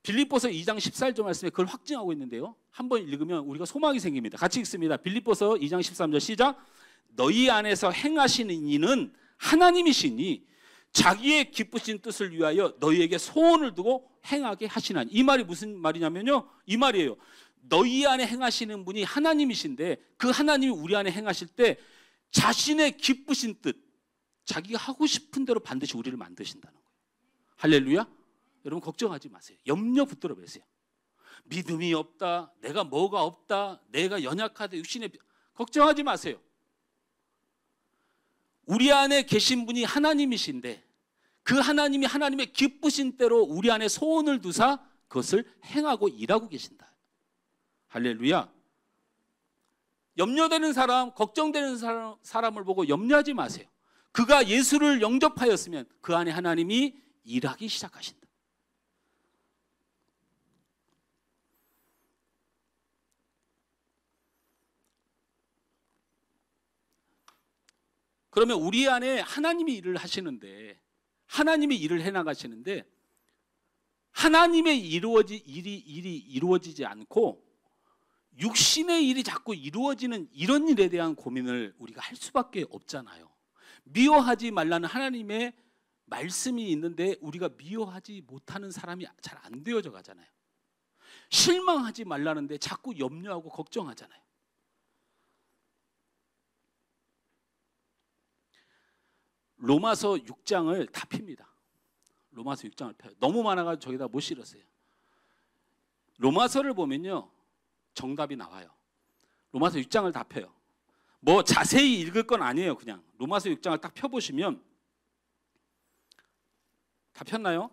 빌립보서 2장 14절 말씀에 그걸 확증하고 있는데요, 한번 읽으면 우리가 소망이 생깁니다. 같이 읽습니다. 빌립보서 2장 13절 시작. 너희 안에서 행하시는 이는 하나님이시니 자기의 기쁘신 뜻을 위하여 너희에게 소원을 두고 행하게 하시나니. 이 말이 무슨 말이냐면요, 이 말이에요. 너희 안에 행하시는 분이 하나님이신데 그 하나님이 우리 안에 행하실 때 자신의 기쁘신 뜻, 자기가 하고 싶은 대로 반드시 우리를 만드신다는 거예요. 할렐루야. 여러분, 걱정하지 마세요. 염려 붙들어 매세요. 믿음이 없다, 내가 뭐가 없다, 내가 연약하다, 육신에 걱정하지 마세요. 우리 안에 계신 분이 하나님이신데 그 하나님이 하나님의 기쁘신 대로 우리 안에 소원을 두사 그것을 행하고 일하고 계신다. 할렐루야. 염려되는 사람, 걱정되는 사람을 보고 염려하지 마세요. 그가 예수를 영접하였으면 그 안에 하나님이 일하기 시작하신다. 그러면 우리 안에 하나님이 일을 하시는데, 하나님이 일을 해나가시는데 하나님의 일이 이루어지지 않고 육신의 일이 자꾸 이루어지는 이런 일에 대한 고민을 우리가 할 수밖에 없잖아요. 미워하지 말라는 하나님의 말씀이 있는데 우리가 미워하지 못하는 사람이 잘 안 되어져 가잖아요. 실망하지 말라는데 자꾸 염려하고 걱정하잖아요. 로마서 6장을 다 핍니다. 로마서 6장을 펴요. 너무 많아가지고 저기다 못 실었어요. 로마서를 보면요, 정답이 나와요. 로마서 6장을 다 펴요. 뭐 자세히 읽을 건 아니에요. 그냥 로마서 6장을 딱 펴보시면, 다 폈나요?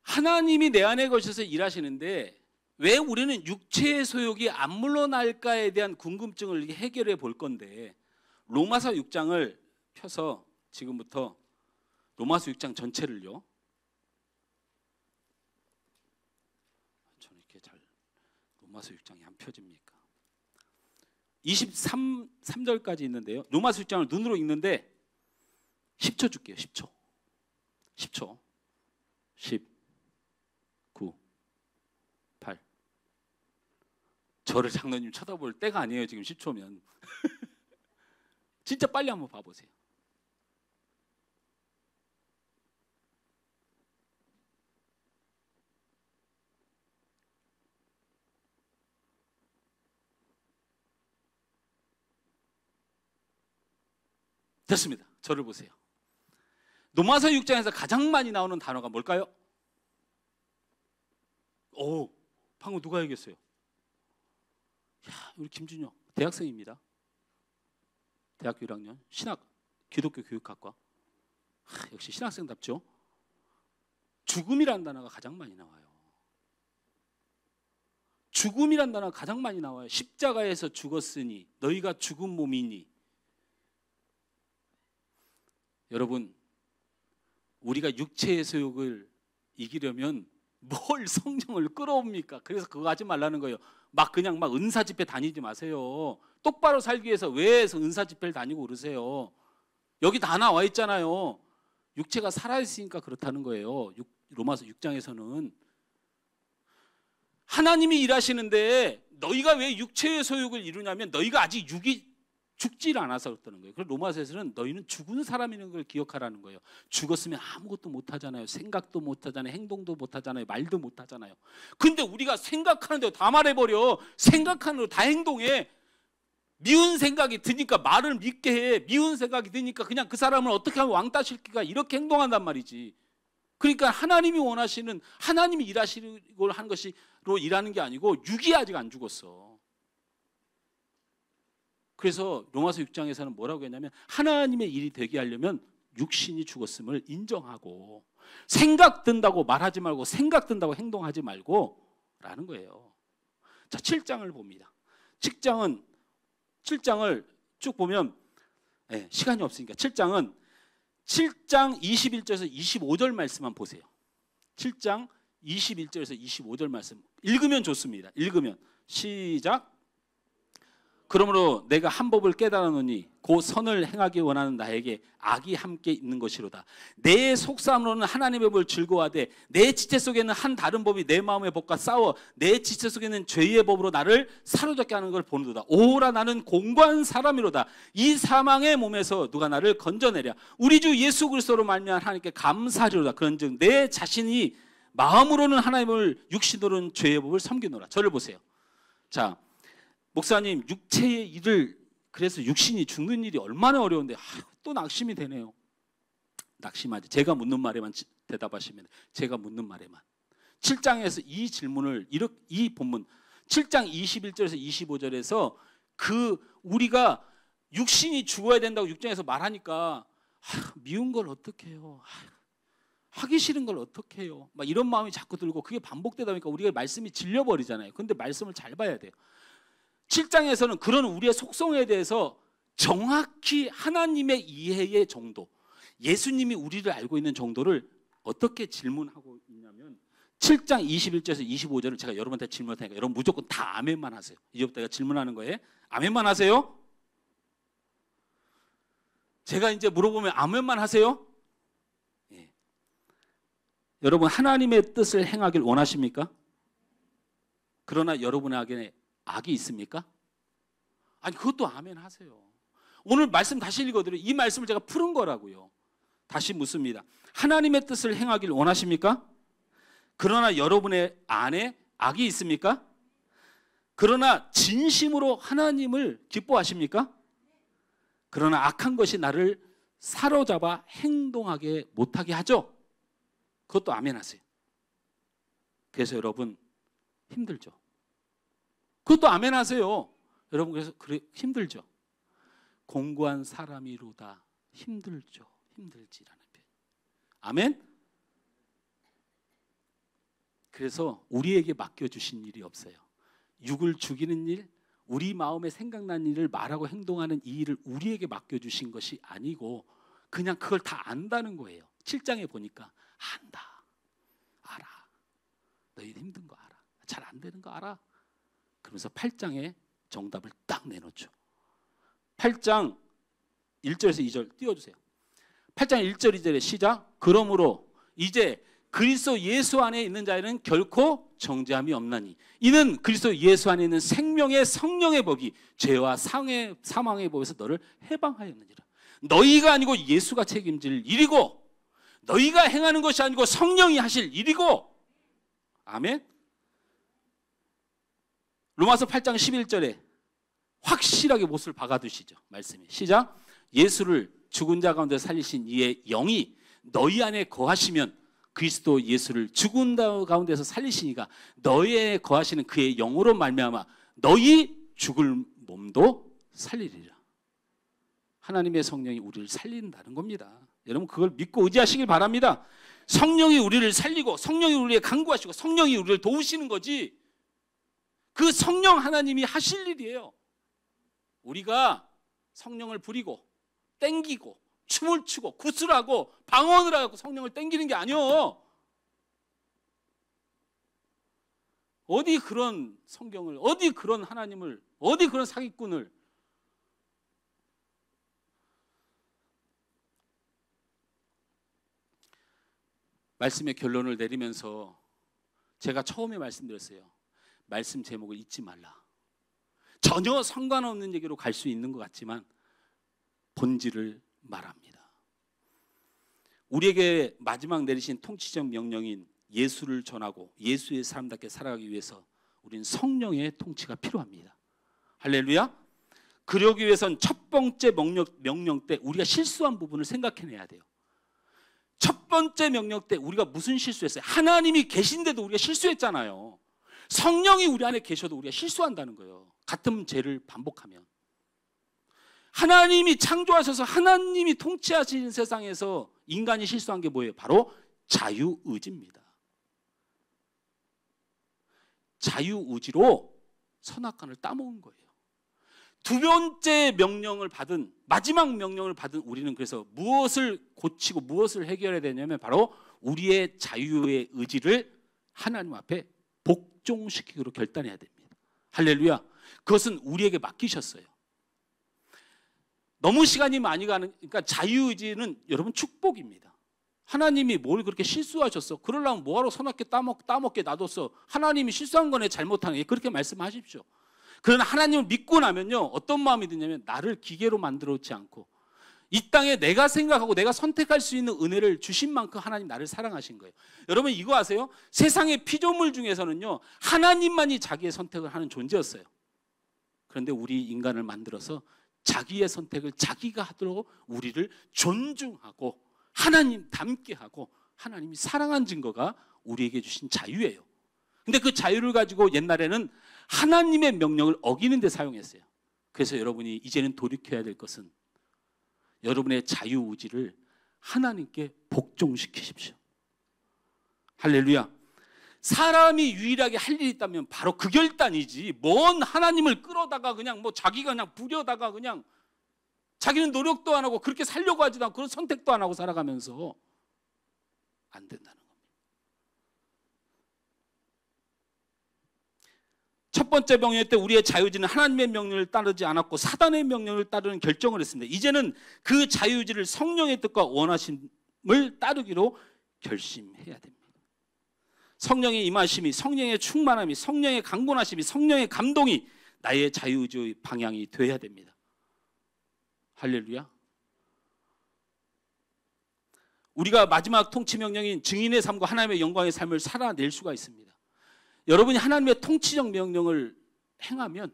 하나님이 내 안에 거셔서 일하시는데 왜 우리는 육체의 소욕이 안 물러날까에 대한 궁금증을 해결해 볼 건데, 로마서 6장을 펴서 지금부터 로마서 6장 전체를요. 저는 이렇게 잘 로마서 6장이 안 펴집니까? 23절까지 있는데요. 로마서 6장을 눈으로 읽는데 10초 줄게요. 10초. 10초. 10, 9, 8. 저를 장로님 쳐다볼 때가 아니에요. 지금 10초면. 진짜 빨리 한번 봐보세요. 됐습니다. 저를 보세요. 로마서 6장에서 가장 많이 나오는 단어가 뭘까요? 오, 방금 누가 얘기했어요? 야, 우리 김준혁 대학생입니다. 대학교 1학년 신학 기독교 교육학과. 역시 신학생답죠. 죽음이라는 단어가 가장 많이 나와요. 죽음이라는 단어가 가장 많이 나와요. 십자가에서 죽었으니 너희가 죽은 몸이니. 여러분, 우리가 육체의 소욕을 이기려면 뭘 성령을 끌어옵니까? 그래서 그거 하지 말라는 거예요. 그냥 은사 집회 다니지 마세요. 똑바로 살기 위해서 왜 은사 집회를 다니고 그러세요? 여기 다 나와 있잖아요. 육체가 살아있으니까 그렇다는 거예요. 로마서 6장에서는 하나님이 일하시는데 너희가 왜 육체의 소욕을 이루냐면 너희가 아직 육이 죽질 않아서 그렇다는 거예요. 그래서 로마서에서는 너희는 죽은 사람이라는 걸 기억하라는 거예요. 죽었으면 아무것도 못하잖아요. 생각도 못하잖아요. 행동도 못하잖아요. 말도 못하잖아요. 근데 우리가 생각하는 대로 다 말해버려. 생각하는 대로 다 행동해. 미운 생각이 드니까 말을 믿게 해. 미운 생각이 드니까 그냥 그 사람을 어떻게 하면 왕따시킬까 이렇게 행동한단 말이지. 그러니까 하나님이 원하시는, 하나님이 일하시고 하는 것이로 일하는 게 아니고 육이 아직 안 죽었어. 그래서 로마서 6장에서는 뭐라고 했냐면 하나님의 일이 되게 하려면 육신이 죽었음을 인정하고 생각 든다고 말하지 말고 생각 든다고 행동하지 말고 라는 거예요. 자, 7장을 봅니다. 7장을 쭉 보면 시간이 없으니까 7장 21절에서 25절 말씀만 보세요. 7장 21절에서 25절 말씀 읽으면 좋습니다. 읽으면 시작. 그러므로 내가 한 법을 깨달았노니 곧 선을 행하기 원하는 나에게 악이 함께 있는 것이로다. 내 속사함으로는 하나님의 법을 즐거워하되 내 지체 속에는 한 다른 법이 내 마음의 법과 싸워 내 지체 속에는 죄의 법으로 나를 사로잡게 하는 걸 보는도다. 오라 나는 공고한 사람이로다. 이 사망의 몸에서 누가 나를 건져내랴. 우리 주 예수 그리스도로 말미암아 하나님께 감사하리로다. 그런즉 내 자신이 마음으로는 하나님을 육신으로는 죄의 법을 섬기노라. 저를 보세요. 자, 목사님, 육체의 일을, 그래서 육신이 죽는 일이 얼마나 어려운데 또 낙심이 되네요. 낙심하지. 제가 묻는 말에만 대답하시면 돼요. 제가 묻는 말에만. 7장에서 이 질문을, 이 본문 7장 21절에서 25절에서 우리가 육신이 죽어야 된다고 6장에서 말하니까 미운 걸 어떻게 해요? 하기 싫은 걸 어떻게 해요? 이런 마음이 자꾸 들고 그게 반복되다 보니까 우리가 말씀이 질려버리잖아요. 근데 말씀을 잘 봐야 돼요. 7장에서는 그런 우리의 속성에 대해서 정확히 하나님의 이해의 정도, 예수님이 우리를 알고 있는 정도를 어떻게 질문하고 있냐면 7장 21절에서 25절을 제가 여러분한테 질문할 테니까 여러분 무조건 다 아멘만 하세요. 이제부터 제가 질문하는 거예요. 아멘만 하세요. 제가 이제 물어보면 아멘만 하세요. 예. 여러분 하나님의 뜻을 행하길 원하십니까? 그러나 여러분에게 악이 있습니까? 아니 그것도 아멘 하세요. 오늘 말씀 다시 읽어드려요. 이 말씀을 제가 푸른 거라고요. 다시 묻습니다. 하나님의 뜻을 행하길 원하십니까? 그러나 여러분의 안에 악이 있습니까? 그러나 진심으로 하나님을 기뻐하십니까? 그러나 악한 것이 나를 사로잡아 행동하게 못하게 하죠. 그것도 아멘 하세요. 그래서 여러분 힘들죠. 그것도 아멘 하세요. 여러분 그래서 힘들죠. 공고한 사람이로다. 힘들죠. 힘들지라는 표현. 아멘. 그래서 우리에게 맡겨주신 일이 없어요. 육을 죽이는 일, 우리 마음에 생각난 일을 말하고 행동하는 이 일을 우리에게 맡겨주신 것이 아니고 그냥 그걸 다 안다는 거예요. 7장에 보니까 안다, 알아. 너희들 힘든 거 알아. 잘 안 되는 거 알아. 그러면서 8장에 정답을 딱 내놓죠. 8장 1절에서 2절 띄워주세요. 8장 1절 2절에 시작. 그러므로 이제 그리스도 예수 안에 있는 자에는 결코 정죄함이 없나니 이는 그리스도 예수 안에 있는 생명의 성령의 법이 죄와 사망의 법에서 너를 해방하였느니라. 너희가 아니고 예수가 책임질 일이고 너희가 행하는 것이 아니고 성령이 하실 일이고. 아멘. 로마서 8장 11절에 확실하게 못을 박아두시죠. 말씀이 시작. 예수를 죽은 자 가운데 살리신 이의 영이 너희 안에 거하시면 그리스도 예수를 죽은 자 가운데서 살리시니까 너희에 거하시는 그의 영으로 말미암아 너희 죽을 몸도 살리리라. 하나님의 성령이 우리를 살린다는 겁니다. 여러분 그걸 믿고 의지하시길 바랍니다. 성령이 우리를 살리고 성령이 우리를 간구하시고 성령이 우리를 도우시는 거지 그 성령 하나님이 하실 일이에요. 우리가 성령을 부리고 땡기고 춤을 추고 구슬하고 방언을 하고 성령을 땡기는 게 아니요. 어디 그런 성경을, 어디 그런 하나님을, 어디 그런 사기꾼을. 말씀의 결론을 내리면서 제가 처음에 말씀드렸어요. 말씀 제목을 잊지 말라. 전혀 상관없는 얘기로 갈 수 있는 것 같지만 본질을 말합니다. 우리에게 마지막 내리신 통치적 명령인 예수를 전하고 예수의 사람답게 살아가기 위해서 우리는 성령의 통치가 필요합니다. 할렐루야. 그러기 위해선 첫 번째 명령 때 우리가 실수한 부분을 생각해내야 돼요. 첫 번째 명령 때 우리가 무슨 실수했어요? 하나님이 계신데도 우리가 실수했잖아요. 성령이 우리 안에 계셔도 우리가 실수한다는 거예요. 같은 죄를 반복하면. 하나님이 창조하셔서 하나님이 통치하시는 세상에서 인간이 실수한 게 뭐예요? 바로 자유의지입니다. 자유의지로 선악간을 따먹은 거예요. 두 번째 명령을 받은, 마지막 명령을 받은 우리는 그래서 무엇을 고치고 무엇을 해결해야 되냐면 바로 우리의 자유의 의지를 하나님 앞에 복종시키기로 결단해야 됩니다. 할렐루야. 그것은 우리에게 맡기셨어요. 너무 시간이 많이 가는, 그러니까 자유의지는 여러분 축복입니다. 하나님이 뭘 그렇게 실수하셨어? 그러려면 뭐하러 선악계 따먹게 놔뒀어? 하나님이 실수한 거네, 잘못한 게. 그렇게 말씀하십시오. 그러나 하나님을 믿고 나면요, 어떤 마음이 드냐면 나를 기계로 만들어 놓지 않고 이 땅에 내가 생각하고 내가 선택할 수 있는 은혜를 주신 만큼 하나님 나를 사랑하신 거예요. 여러분 이거 아세요? 세상의 피조물 중에서는요, 하나님만이 자기의 선택을 하는 존재였어요. 그런데 우리 인간을 만들어서 자기의 선택을 자기가 하도록 우리를 존중하고 하나님 닮게 하고 하나님이 사랑한 증거가 우리에게 주신 자유예요. 근데 그 자유를 가지고 옛날에는 하나님의 명령을 어기는 데 사용했어요. 그래서 여러분이 이제는 돌이켜야 될 것은 여러분의 자유의지를 하나님께 복종시키십시오. 할렐루야. 사람이 유일하게 할 일이 있다면 바로 그 결단이지, 뭔 하나님을 끌어다가 그냥 뭐 자기가 그냥 부려다가 그냥 자기는 노력도 안 하고 그렇게 살려고 하지도 않고 그런 선택도 안 하고 살아가면서 안 된다는 겁니다. 첫 번째 명령 때 우리의 자유의지는 하나님의 명령을 따르지 않았고 사단의 명령을 따르는 결정을 했습니다. 이제는 그 자유의지를 성령의 뜻과 원하심을 따르기로 결심해야 됩니다. 성령의 임하심이, 성령의 충만함이, 성령의 강권하심이, 성령의 감동이 나의 자유의지의 방향이 되어야 됩니다. 할렐루야. 우리가 마지막 통치 명령인 증인의 삶과 하나님의 영광의 삶을 살아낼 수가 있습니다. 여러분이 하나님의 통치적 명령을 행하면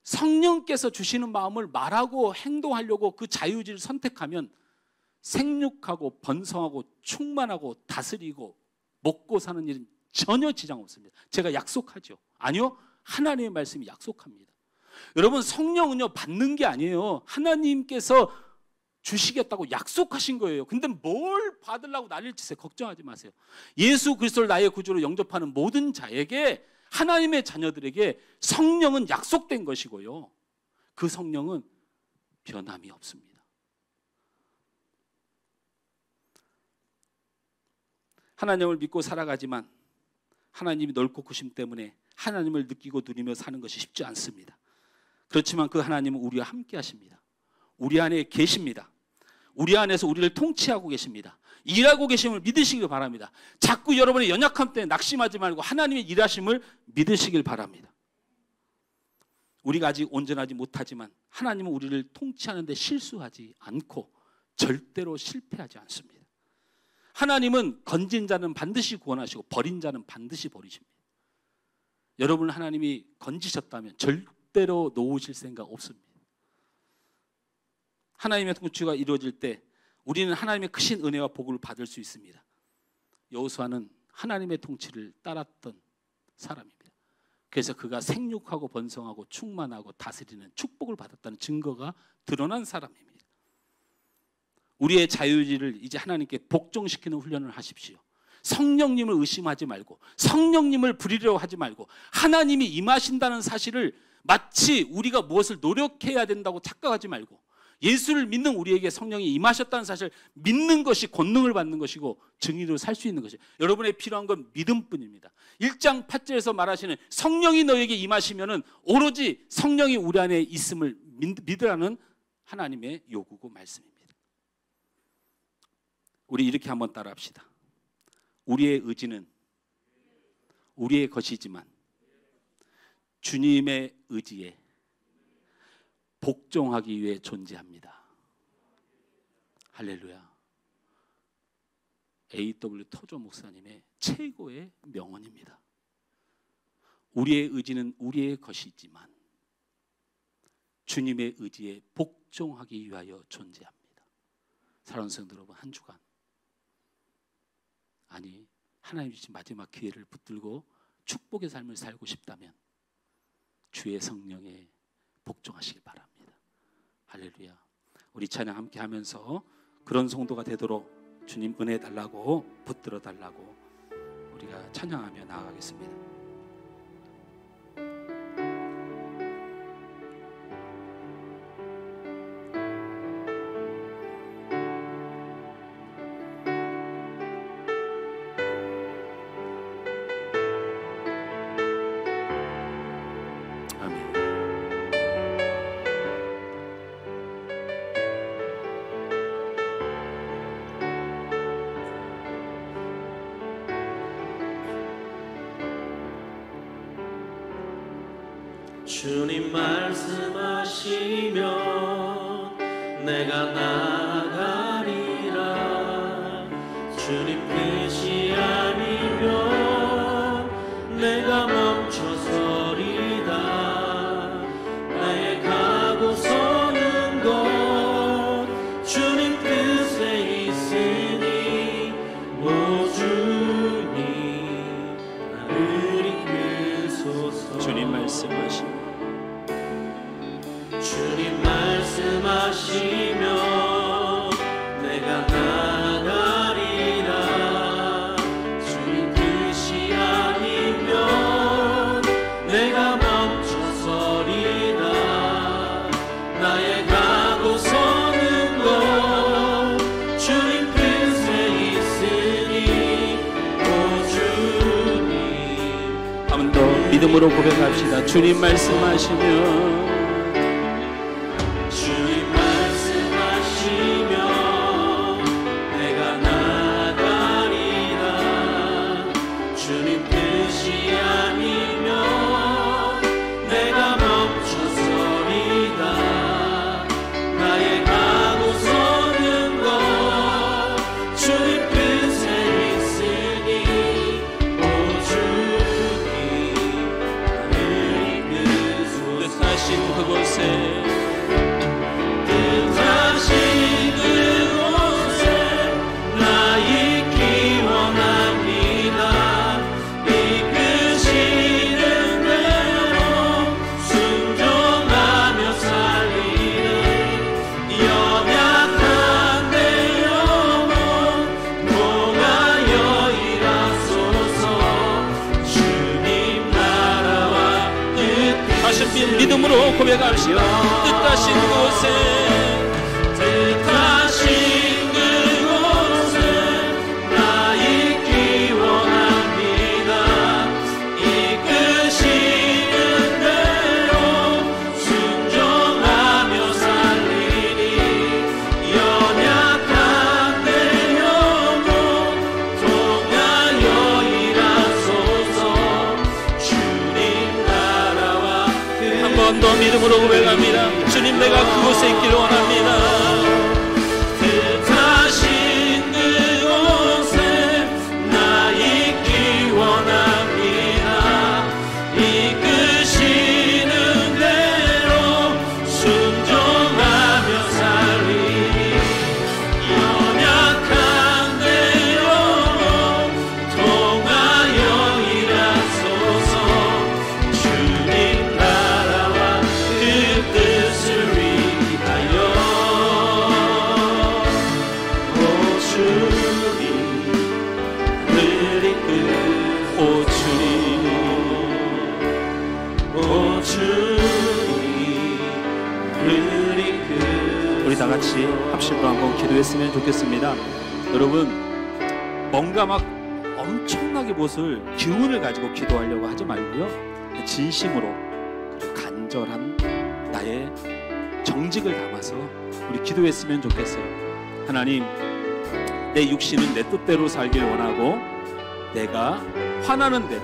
성령께서 주시는 마음을 말하고 행동하려고 그 자유의지를 선택하면 생육하고 번성하고 충만하고 다스리고 먹고 사는 일은 전혀 지장 없습니다. 제가 약속하죠. 아니요, 하나님의 말씀이 약속합니다. 여러분 성령은요 받는 게 아니에요. 하나님께서 주시겠다고 약속하신 거예요. 근데 뭘 받으려고 난리를 치세요. 걱정하지 마세요. 예수 그리스도를 나의 구주로 영접하는 모든 자에게, 하나님의 자녀들에게 성령은 약속된 것이고요. 그 성령은 변함이 없습니다. 하나님을 믿고 살아가지만 하나님이 넓고 크심 때문에 하나님을 느끼고 누리며 사는 것이 쉽지 않습니다. 그렇지만 그 하나님은 우리와 함께 하십니다. 우리 안에 계십니다. 우리 안에서 우리를 통치하고 계십니다. 일하고 계심을 믿으시길 바랍니다. 자꾸 여러분의 연약함 때문에 낙심하지 말고 하나님의 일하심을 믿으시길 바랍니다. 우리가 아직 온전하지 못하지만 하나님은 우리를 통치하는 데 실수하지 않고 절대로 실패하지 않습니다. 하나님은 건진 자는 반드시 구원하시고 버린 자는 반드시 버리십니다. 여러분 하나님이 건지셨다면 절대로 놓으실 생각 없습니다. 하나님의 통치가 이루어질 때 우리는 하나님의 크신 은혜와 복을 받을 수 있습니다. 여호수아는 하나님의 통치를 따랐던 사람입니다. 그래서 그가 생육하고 번성하고 충만하고 다스리는 축복을 받았다는 증거가 드러난 사람입니다. 우리의 자유의지를 이제 하나님께 복종시키는 훈련을 하십시오. 성령님을 의심하지 말고 성령님을 부리려고 하지 말고 하나님이 임하신다는 사실을 마치 우리가 무엇을 노력해야 된다고 착각하지 말고 예수를 믿는 우리에게 성령이 임하셨다는 사실을 믿는 것이 권능을 받는 것이고 증인으로 살 수 있는 것이에요. 여러분의 필요한 건 믿음뿐입니다. 1장 8절에서 말하시는 성령이 너에게 임하시면은 오로지 성령이 우리 안에 있음을 믿으라는 하나님의 요구고 말씀입니다. 우리 이렇게 한번 따라합시다. 우리의 의지는 우리의 것이지만 주님의 의지에 복종하기 위해 존재합니다. 할렐루야. A.W. 토조 목사님의 최고의 명언입니다. 우리의 의지는 우리의 것이지만 주님의 의지에 복종하기 위하여 존재합니다. 사랑하는 성도 여러분, 한 주간 아니 하나님 주신 마지막 기회를 붙들고 축복의 삶을 살고 싶다면 주의 성령에 복종하시길 바랍니다. 할렐루야. 우리 찬양 함께 하면서 그런 성도가 되도록 주님 은혜 달라고 붙들어 달라고 우리가 찬양하며 나아가겠습니다. 주님 말씀하시면 내가 나아가리라. 주님 뜻이 아니면 내가 멈춰서리다. 나의 가고 서는 곳 주님 뜻에 있으니 오 주님 나를 이끄소서. 주님 말씀하시면 주님 말씀하시면 내가 나아가리라. 주님 뜻이 아니면 내가 멈춰서리다. 나의 가고 서는 곳 주님 뜻에 있으니 오 주님. 한 번 더 믿음으로 고백합시다. 주님 말씀하시면 믿음으로 고백합시다. 뜻하신 곳에 뜻하신 그곳에 나 있기 원합니다. 이끄시는 대로 순종하며 살리니 연약한 내 영혼 통하여 일하소서. 주님 나라와 한 번 더 믿음으로 고백합니다. 주님, 내가 그곳에 있기를 원합니다. 뜻하신 그곳에 나 있기 원합니다. 이끄시는 대로 순종하며 살리니 연약한 내 영혼 통하여 일하소서. 주님 나라와 그 뜻을 위하여. 오 주님 흐린 끝, 오 주님, 오 주님 흐린 끝. 우리 다 같이 합심으로 한번 기도했으면 좋겠습니다. 여러분, 뭔가 막 엄청나게 무엇을 기운을 가지고 기도하려고 하지 말고요, 진심으로 그리고 간절한 나의 정직을 담아서 우리 기도했으면 좋겠어요. 하나님, 내 육신은 내 뜻대로 살길 원하고 내가 화나는 대로,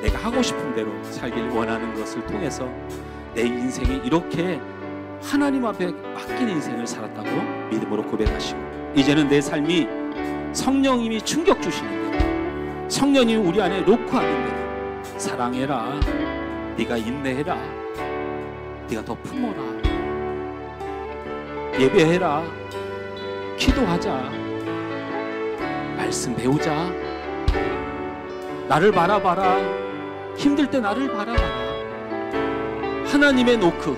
내가 하고 싶은 대로 살길 원하는 것을 통해서 내 인생이 이렇게 하나님 앞에 맡긴 인생을 살았다고 믿음으로 고백하시고, 이제는 내 삶이 성령님이 충격 주시는 대로, 성령님이 우리 안에 놓고 하는 대로 사랑해라, 네가 인내해라, 네가 더 품어라, 예배해라, 기도하자, 말씀 배우자, 나를 바라봐라, 힘들 때 나를 바라봐라. 하나님의 노크,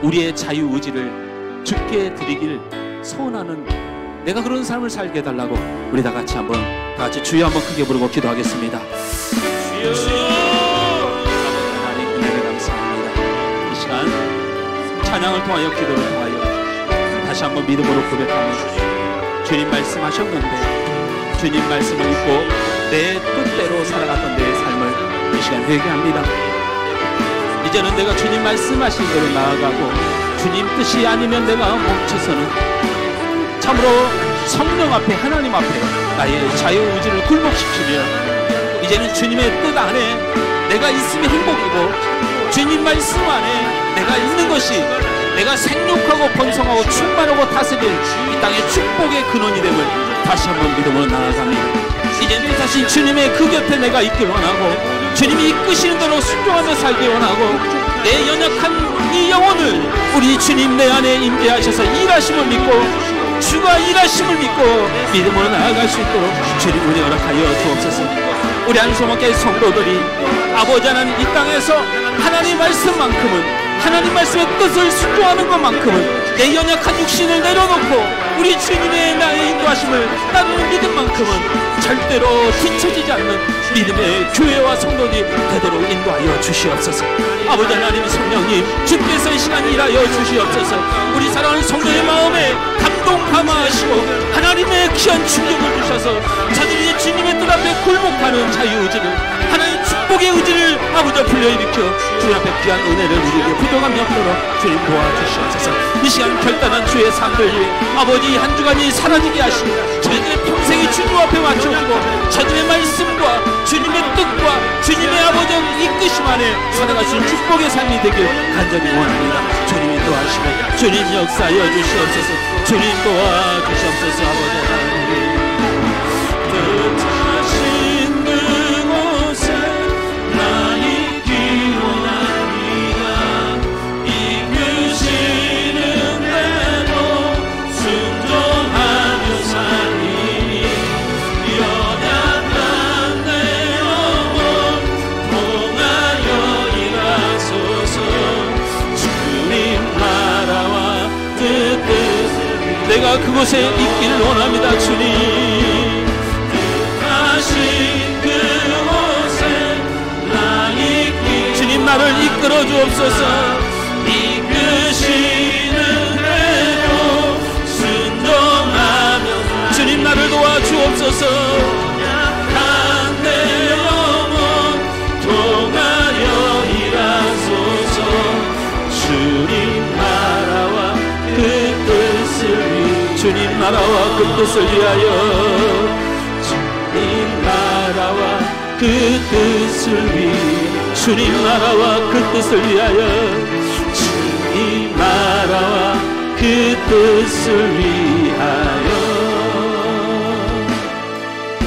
우리의 자유의지를 주께 드리길 소원하는, 내가 그런 삶을 살게 해달라고 우리 다 같이 한번, 다 같이 주여 한번 크게 부르고 기도하겠습니다. 하나님 은혜를 감사합니다. 이 시간 찬양을 통하여, 기도를 통하여 다시 한번 믿음으로 고백합니다. 주님 말씀하셨는데 주님 말씀을 믿고 내 뜻대로 살아갔던 내 삶을 이 시간 회개합니다. 이제는 내가 주님 말씀하신 대로 나아가고, 주님 뜻이 아니면 내가 멈춰서는 참으로 성령 앞에, 하나님 앞에 나의 자유의지를 굴복시키며, 이제는 주님의 뜻 안에 내가 있으면 행복이고, 주님 말씀 안에 내가 있는 것이 내가 생육하고 번성하고 충만하고 다스릴 이 땅의 축복의 근원이 됨을 다시 한번 믿음으로 나아갑니다. 이제는 뜻하신 주님의 그 곁에 내가 있길 원하고, 주님이 이끄시는 대로 순종하며 살길 원하고, 내 연약한 이 영혼을 우리 주님 내 안에 임재하셔서 일하심을 믿고, 주가 일하심을 믿고 믿음으로 나아갈 수 있도록 주님 은혜 허락하여 주옵소서. 우리 한소목교회 성도들이 아버지 하나님 이 땅에서 하나님 말씀만큼은, 하나님 말씀의 뜻을 순종하는 것만큼은 내 연약한 육신을 내려놓고 우리 주님의 나의 인도하심을 따르는 믿음만큼은 절대로 뒤처지지 않는 믿음의 교회와 성도들이 되도록 인도하여 주시옵소서. 아버지 하나님, 성령님 주께서 이 시간 일하여 주시옵소서. 우리 사랑하는 성도의 마음에 감동 감화하시고 하나님의 귀한 충격을 주셔서 저들이 주님의 뜻 앞에 굴복하는 자유의지를, 하나님 축복의 의지를 아버지 불러일으켜 주님 앞에 귀한 은혜를 우리에게 부족함이 없도록 주님 도와주시옵소서. 이 시간 결단한 주의 삶을 위해 아버지 한 주간이 사라지게 하시고 저희들의 평생이 주님 앞에 맞춰주고 저들의 말씀과 주님의 뜻과 주님의 아버지 이끄심 안에 살아갈 수 있는 축복의 삶이 되길 간절히 원합니다. 주님 인도하시고 주님 역사하여 주시옵소서. 주님 도와주시옵소서. 아버지 하나님, 뜻하신 그곳에 나 있기 원합니다. 이끄시는 대로 순종하며 살리니 연약한 내 영혼 통하여 일하소서. 주님 나라와 뜻을 내가 그곳에 있기를 원합니다. 주님, 뜻하신 그곳에 나 있기 주님 나를 이끌어 베풀어 주옵소서. 이끄시는 대로 순종하며 주님 나를 도와주옵소서. 약한 내 영혼 통하여 일하소서. 주님 나라와 그 뜻을 위하여 주님 나라와 그 뜻을 위하여 주님 나라와 그 뜻을 위하여 주님 나라와 그 뜻을 위하여 주님 나라와 그 뜻을 위하여 오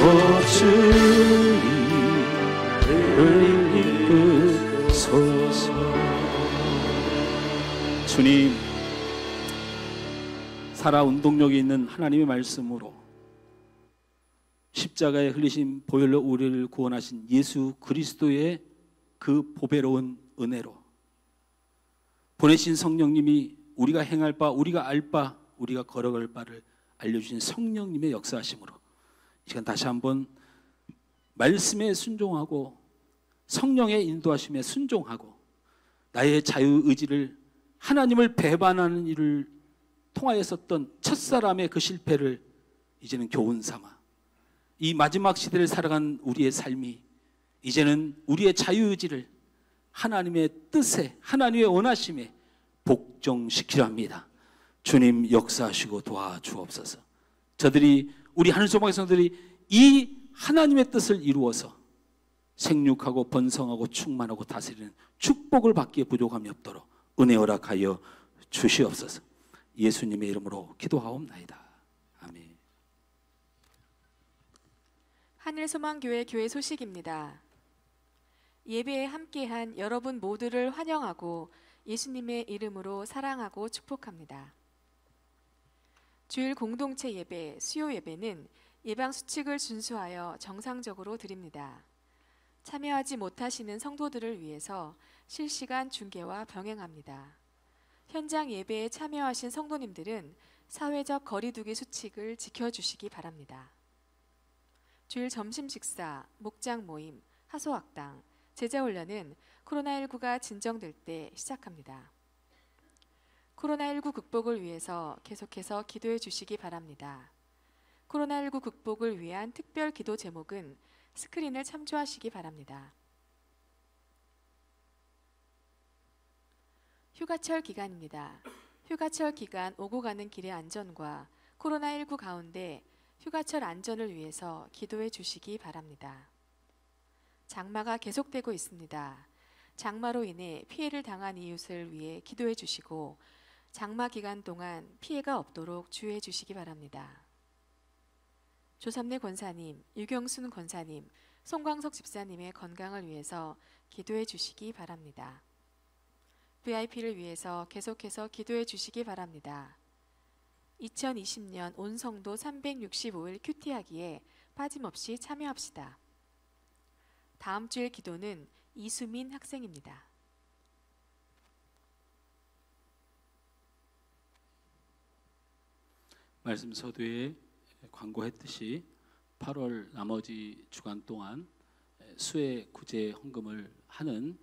주님을 이끄소서. 주님, 살아 운동력이 있는 하나님의 말씀으로 십자가에 흘리신 보혈로 우리를 구원하신 예수 그리스도의 그 보배로운 은혜로 보내신 성령님이 우리가 행할 바, 우리가 알 바, 우리가 걸어갈 바를 알려주신 성령님의 역사하심으로 이 시간 다시 한번 말씀에 순종하고 성령의 인도하심에 순종하고 나의 자유의지를 하나님을 배반하는 일을 통하였었던 첫사람의 그 실패를 이제는 교훈 삼아 이 마지막 시대를 살아간 우리의 삶이 이제는 우리의 자유의지를 하나님의 뜻에 하나님의 원하심에 복종시키려 합니다. 주님 역사하시고 도와주옵소서. 저들이 우리 하늘소망의 성도들이 이 하나님의 뜻을 이루어서 생육하고 번성하고 충만하고 다스리는 축복을 받기에 부족함이 없도록 은혜 허락하여 주시옵소서. 예수님의 이름으로 기도하옵나이다. 아멘. 하늘소망교회 교회 소식입니다. 예배에 함께한 여러분 모두를 환영하고 예수님의 이름으로 사랑하고 축복합니다. 주일 공동체 예배, 수요 예배는 예방 수칙을 준수하여 정상적으로 드립니다. 참여하지 못하시는 성도들을 위해서 실시간 중계와 병행합니다. 현장 예배에 참여하신 성도님들은 사회적 거리두기 수칙을 지켜주시기 바랍니다. 주일 점심 식사, 목장 모임, 하소학당, 제자훈련은 코로나19가 진정될 때 시작합니다. 코로나19 극복을 위해서 계속해서 기도해 주시기 바랍니다. 코로나19 극복을 위한 특별 기도 제목은 스크린을 참조하시기 바랍니다. 휴가철 기간입니다. 휴가철 기간 오고 가는 길의 안전과 코로나19 가운데 휴가철 안전을 위해서 기도해 주시기 바랍니다. 장마가 계속되고 있습니다. 장마로 인해 피해를 당한 이웃을 위해 기도해 주시고 장마 기간 동안 피해가 없도록 주의해 주시기 바랍니다. 조삼래 권사님, 유경순 권사님, 송광석 집사님의 건강을 위해서 기도해 주시기 바랍니다. VIP를 위해서 계속해서 기도해 주시기 바랍니다. 2020년 온 성도 365일 큐티하기에 빠짐없이 참여합시다. 다음 주일 기도는 이수민 학생입니다. 말씀 서두에 광고했듯이 8월 나머지 주간 동안 수해 구제 헌금을 하는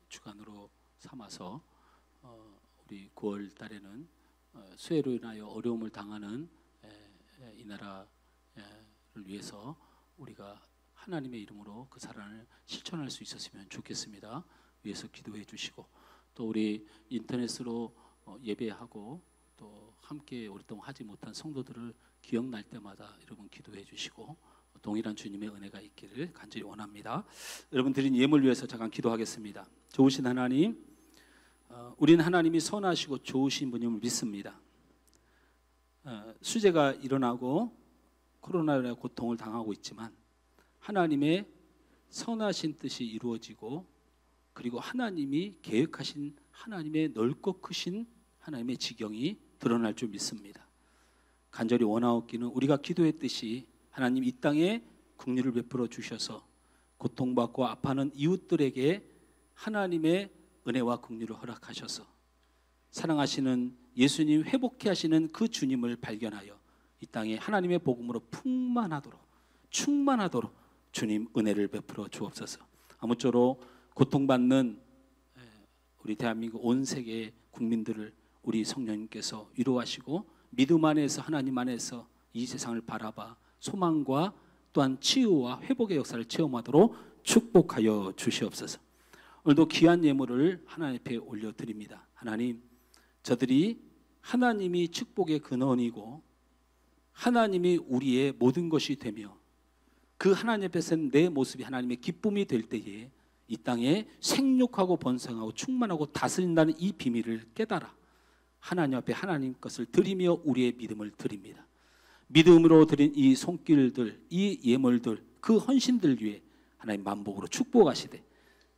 주간으로 삼아서 우리 9월 달에는 수해로 인하여 어려움을 당하는 이 나라를 위해서 우리가 하나님의 이름으로 그 사랑을 실천할 수 있었으면 좋겠습니다. 위해서 기도해 주시고 또 우리 인터넷으로 예배하고 또 함께 오랫동안 하지 못한 성도들을 기억날 때마다 여러분 기도해 주시고 동일한 주님의 은혜가 있기를 간절히 원합니다. 여러분 드린 예물 위해서 잠깐 기도하겠습니다. 좋으신 하나님, 우리는 하나님이 선하시고 좋으신 분임을 믿습니다. 수재가 일어나고 코로나로 고통을 당하고 있지만 하나님의 선하신 뜻이 이루어지고 그리고 하나님이 계획하신 하나님의 넓고 크신 하나님의 지경이 드러날 줄 믿습니다. 간절히 원하옵기는 우리가 기도했듯이 하나님 이 땅에 긍휼을 베풀어 주셔서 고통받고 아파하는 이웃들에게 하나님의 은혜와 긍휼을 허락하셔서 사랑하시는 예수님 회복케 하시는 그 주님을 발견하여 이 땅에 하나님의 복음으로 충만하도록 주님 은혜를 베풀어 주옵소서. 아무쪼록 고통받는 우리 대한민국 온 세계 국민들을 우리 성령님께서 위로하시고 믿음 안에서 하나님 안에서 이 세상을 바라봐 소망과 또한 치유와 회복의 역사를 체험하도록 축복하여 주시옵소서. 오늘도 귀한 예물을 하나님 앞에 올려드립니다. 하나님, 저들이 하나님이 축복의 근원이고 하나님이 우리의 모든 것이 되며 그 하나님 앞에서는 내 모습이 하나님의 기쁨이 될 때에 이 땅에 생육하고 번성하고 충만하고 다스린다는 이 비밀을 깨달아 하나님 앞에 하나님 것을 드리며 우리의 믿음을 드립니다. 믿음으로 드린 이 손길들, 이 예물들, 그 헌신들 위해 하나님 만복으로 축복하시되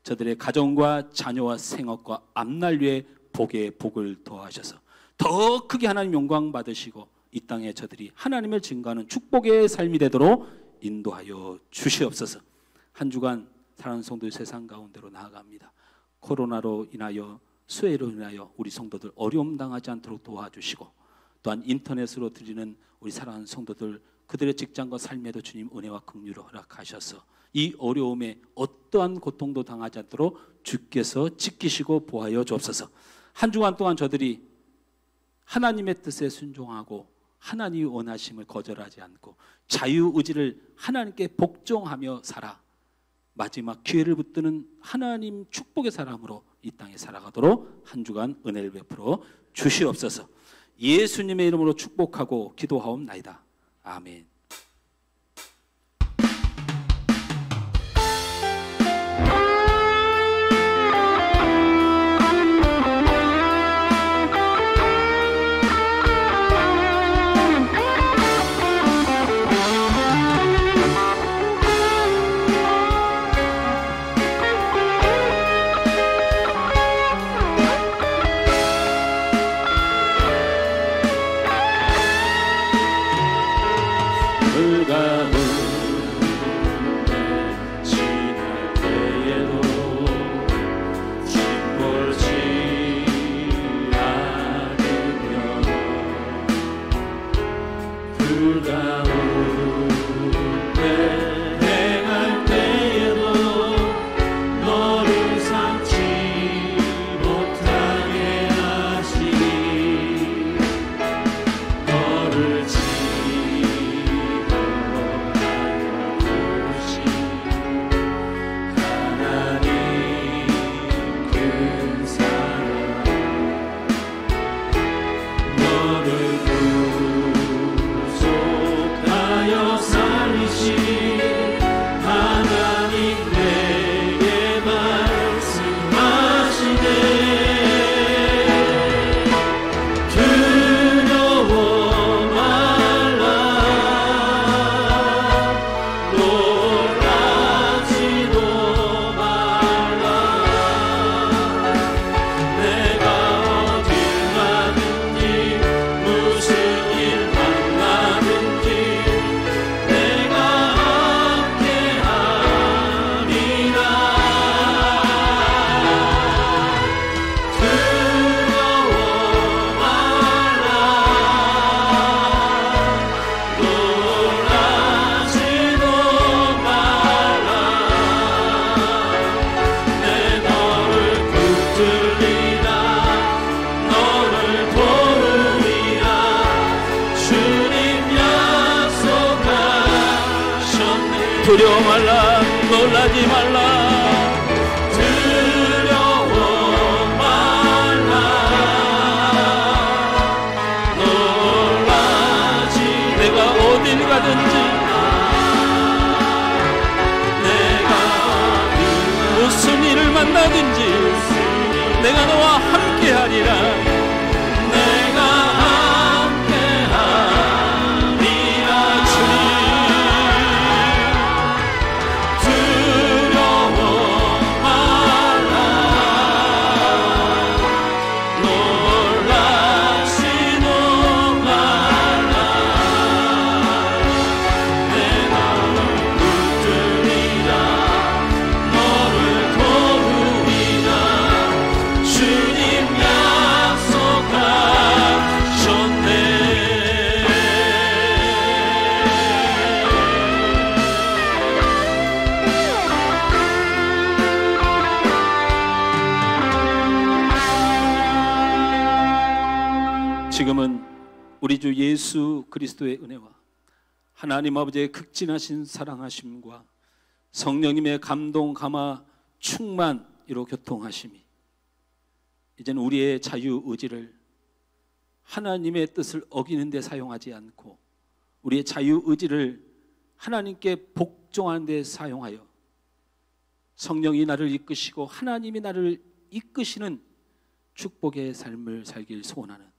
저들의 가정과 자녀와 생업과 앞날 위에 복에 복을 더하셔서 더 크게 하나님 영광 받으시고 이 땅에 저들이 하나님을 증거하는 축복의 삶이 되도록 인도하여 주시옵소서. 한 주간 사랑하는 성도의 세상 가운데로 나아갑니다. 코로나로 인하여 수해로 인하여 우리 성도들 어려움 당하지 않도록 도와주시고 또한 인터넷으로 드리는 우리 사랑하는 성도들 그들의 직장과 삶에도 주님 은혜와 긍휼을 허락하셔서 이 어려움에 어떠한 고통도 당하지 않도록 주께서 지키시고 보하여 주옵소서. 한 주간 동안 저들이 하나님의 뜻에 순종하고 하나님이 원하심을 거절하지 않고 자유의지를 하나님께 복종하며 살아 마지막 기회를 붙드는 하나님 축복의 사람으로 이 땅에 살아가도록 한 주간 은혜를 베풀어 주시옵소서. 예수님의 이름으로 축복하고 기도하옵나이다. 아멘. 두려워 말라 놀라지 말라 두려워 말라 놀라지 내가 어딜 가든지 내가 무슨 일을 만나든지 내가 너와 함께하리라 주님 약속 지금은 우리 주 예수 그리스도의 은혜와 하나님 아버지의 극진하신 사랑하심과 성령님의 감동, 감화, 충만으로 교통하심이 이제는 우리의 자유의지를 하나님의 뜻을 어기는 데 사용하지 않고 우리의 자유의지를 하나님께 복종하는 데 사용하여 성령이 나를 이끄시고 하나님이 나를 이끄시는 축복의 삶을 살길 소원하는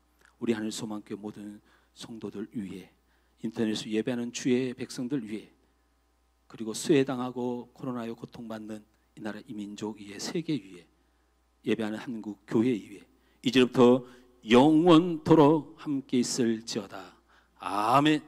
우리 하늘 소망교회 모든 성도들 위해, 인터넷으로 예배하는 주의 백성들 위해, 그리고 수혜당하고 코로나에 고통받는 이 나라 이민족 위에, 세계 위에, 예배하는 한국 교회 위에 이제부터 영원토록 함께 있을지어다. 아멘.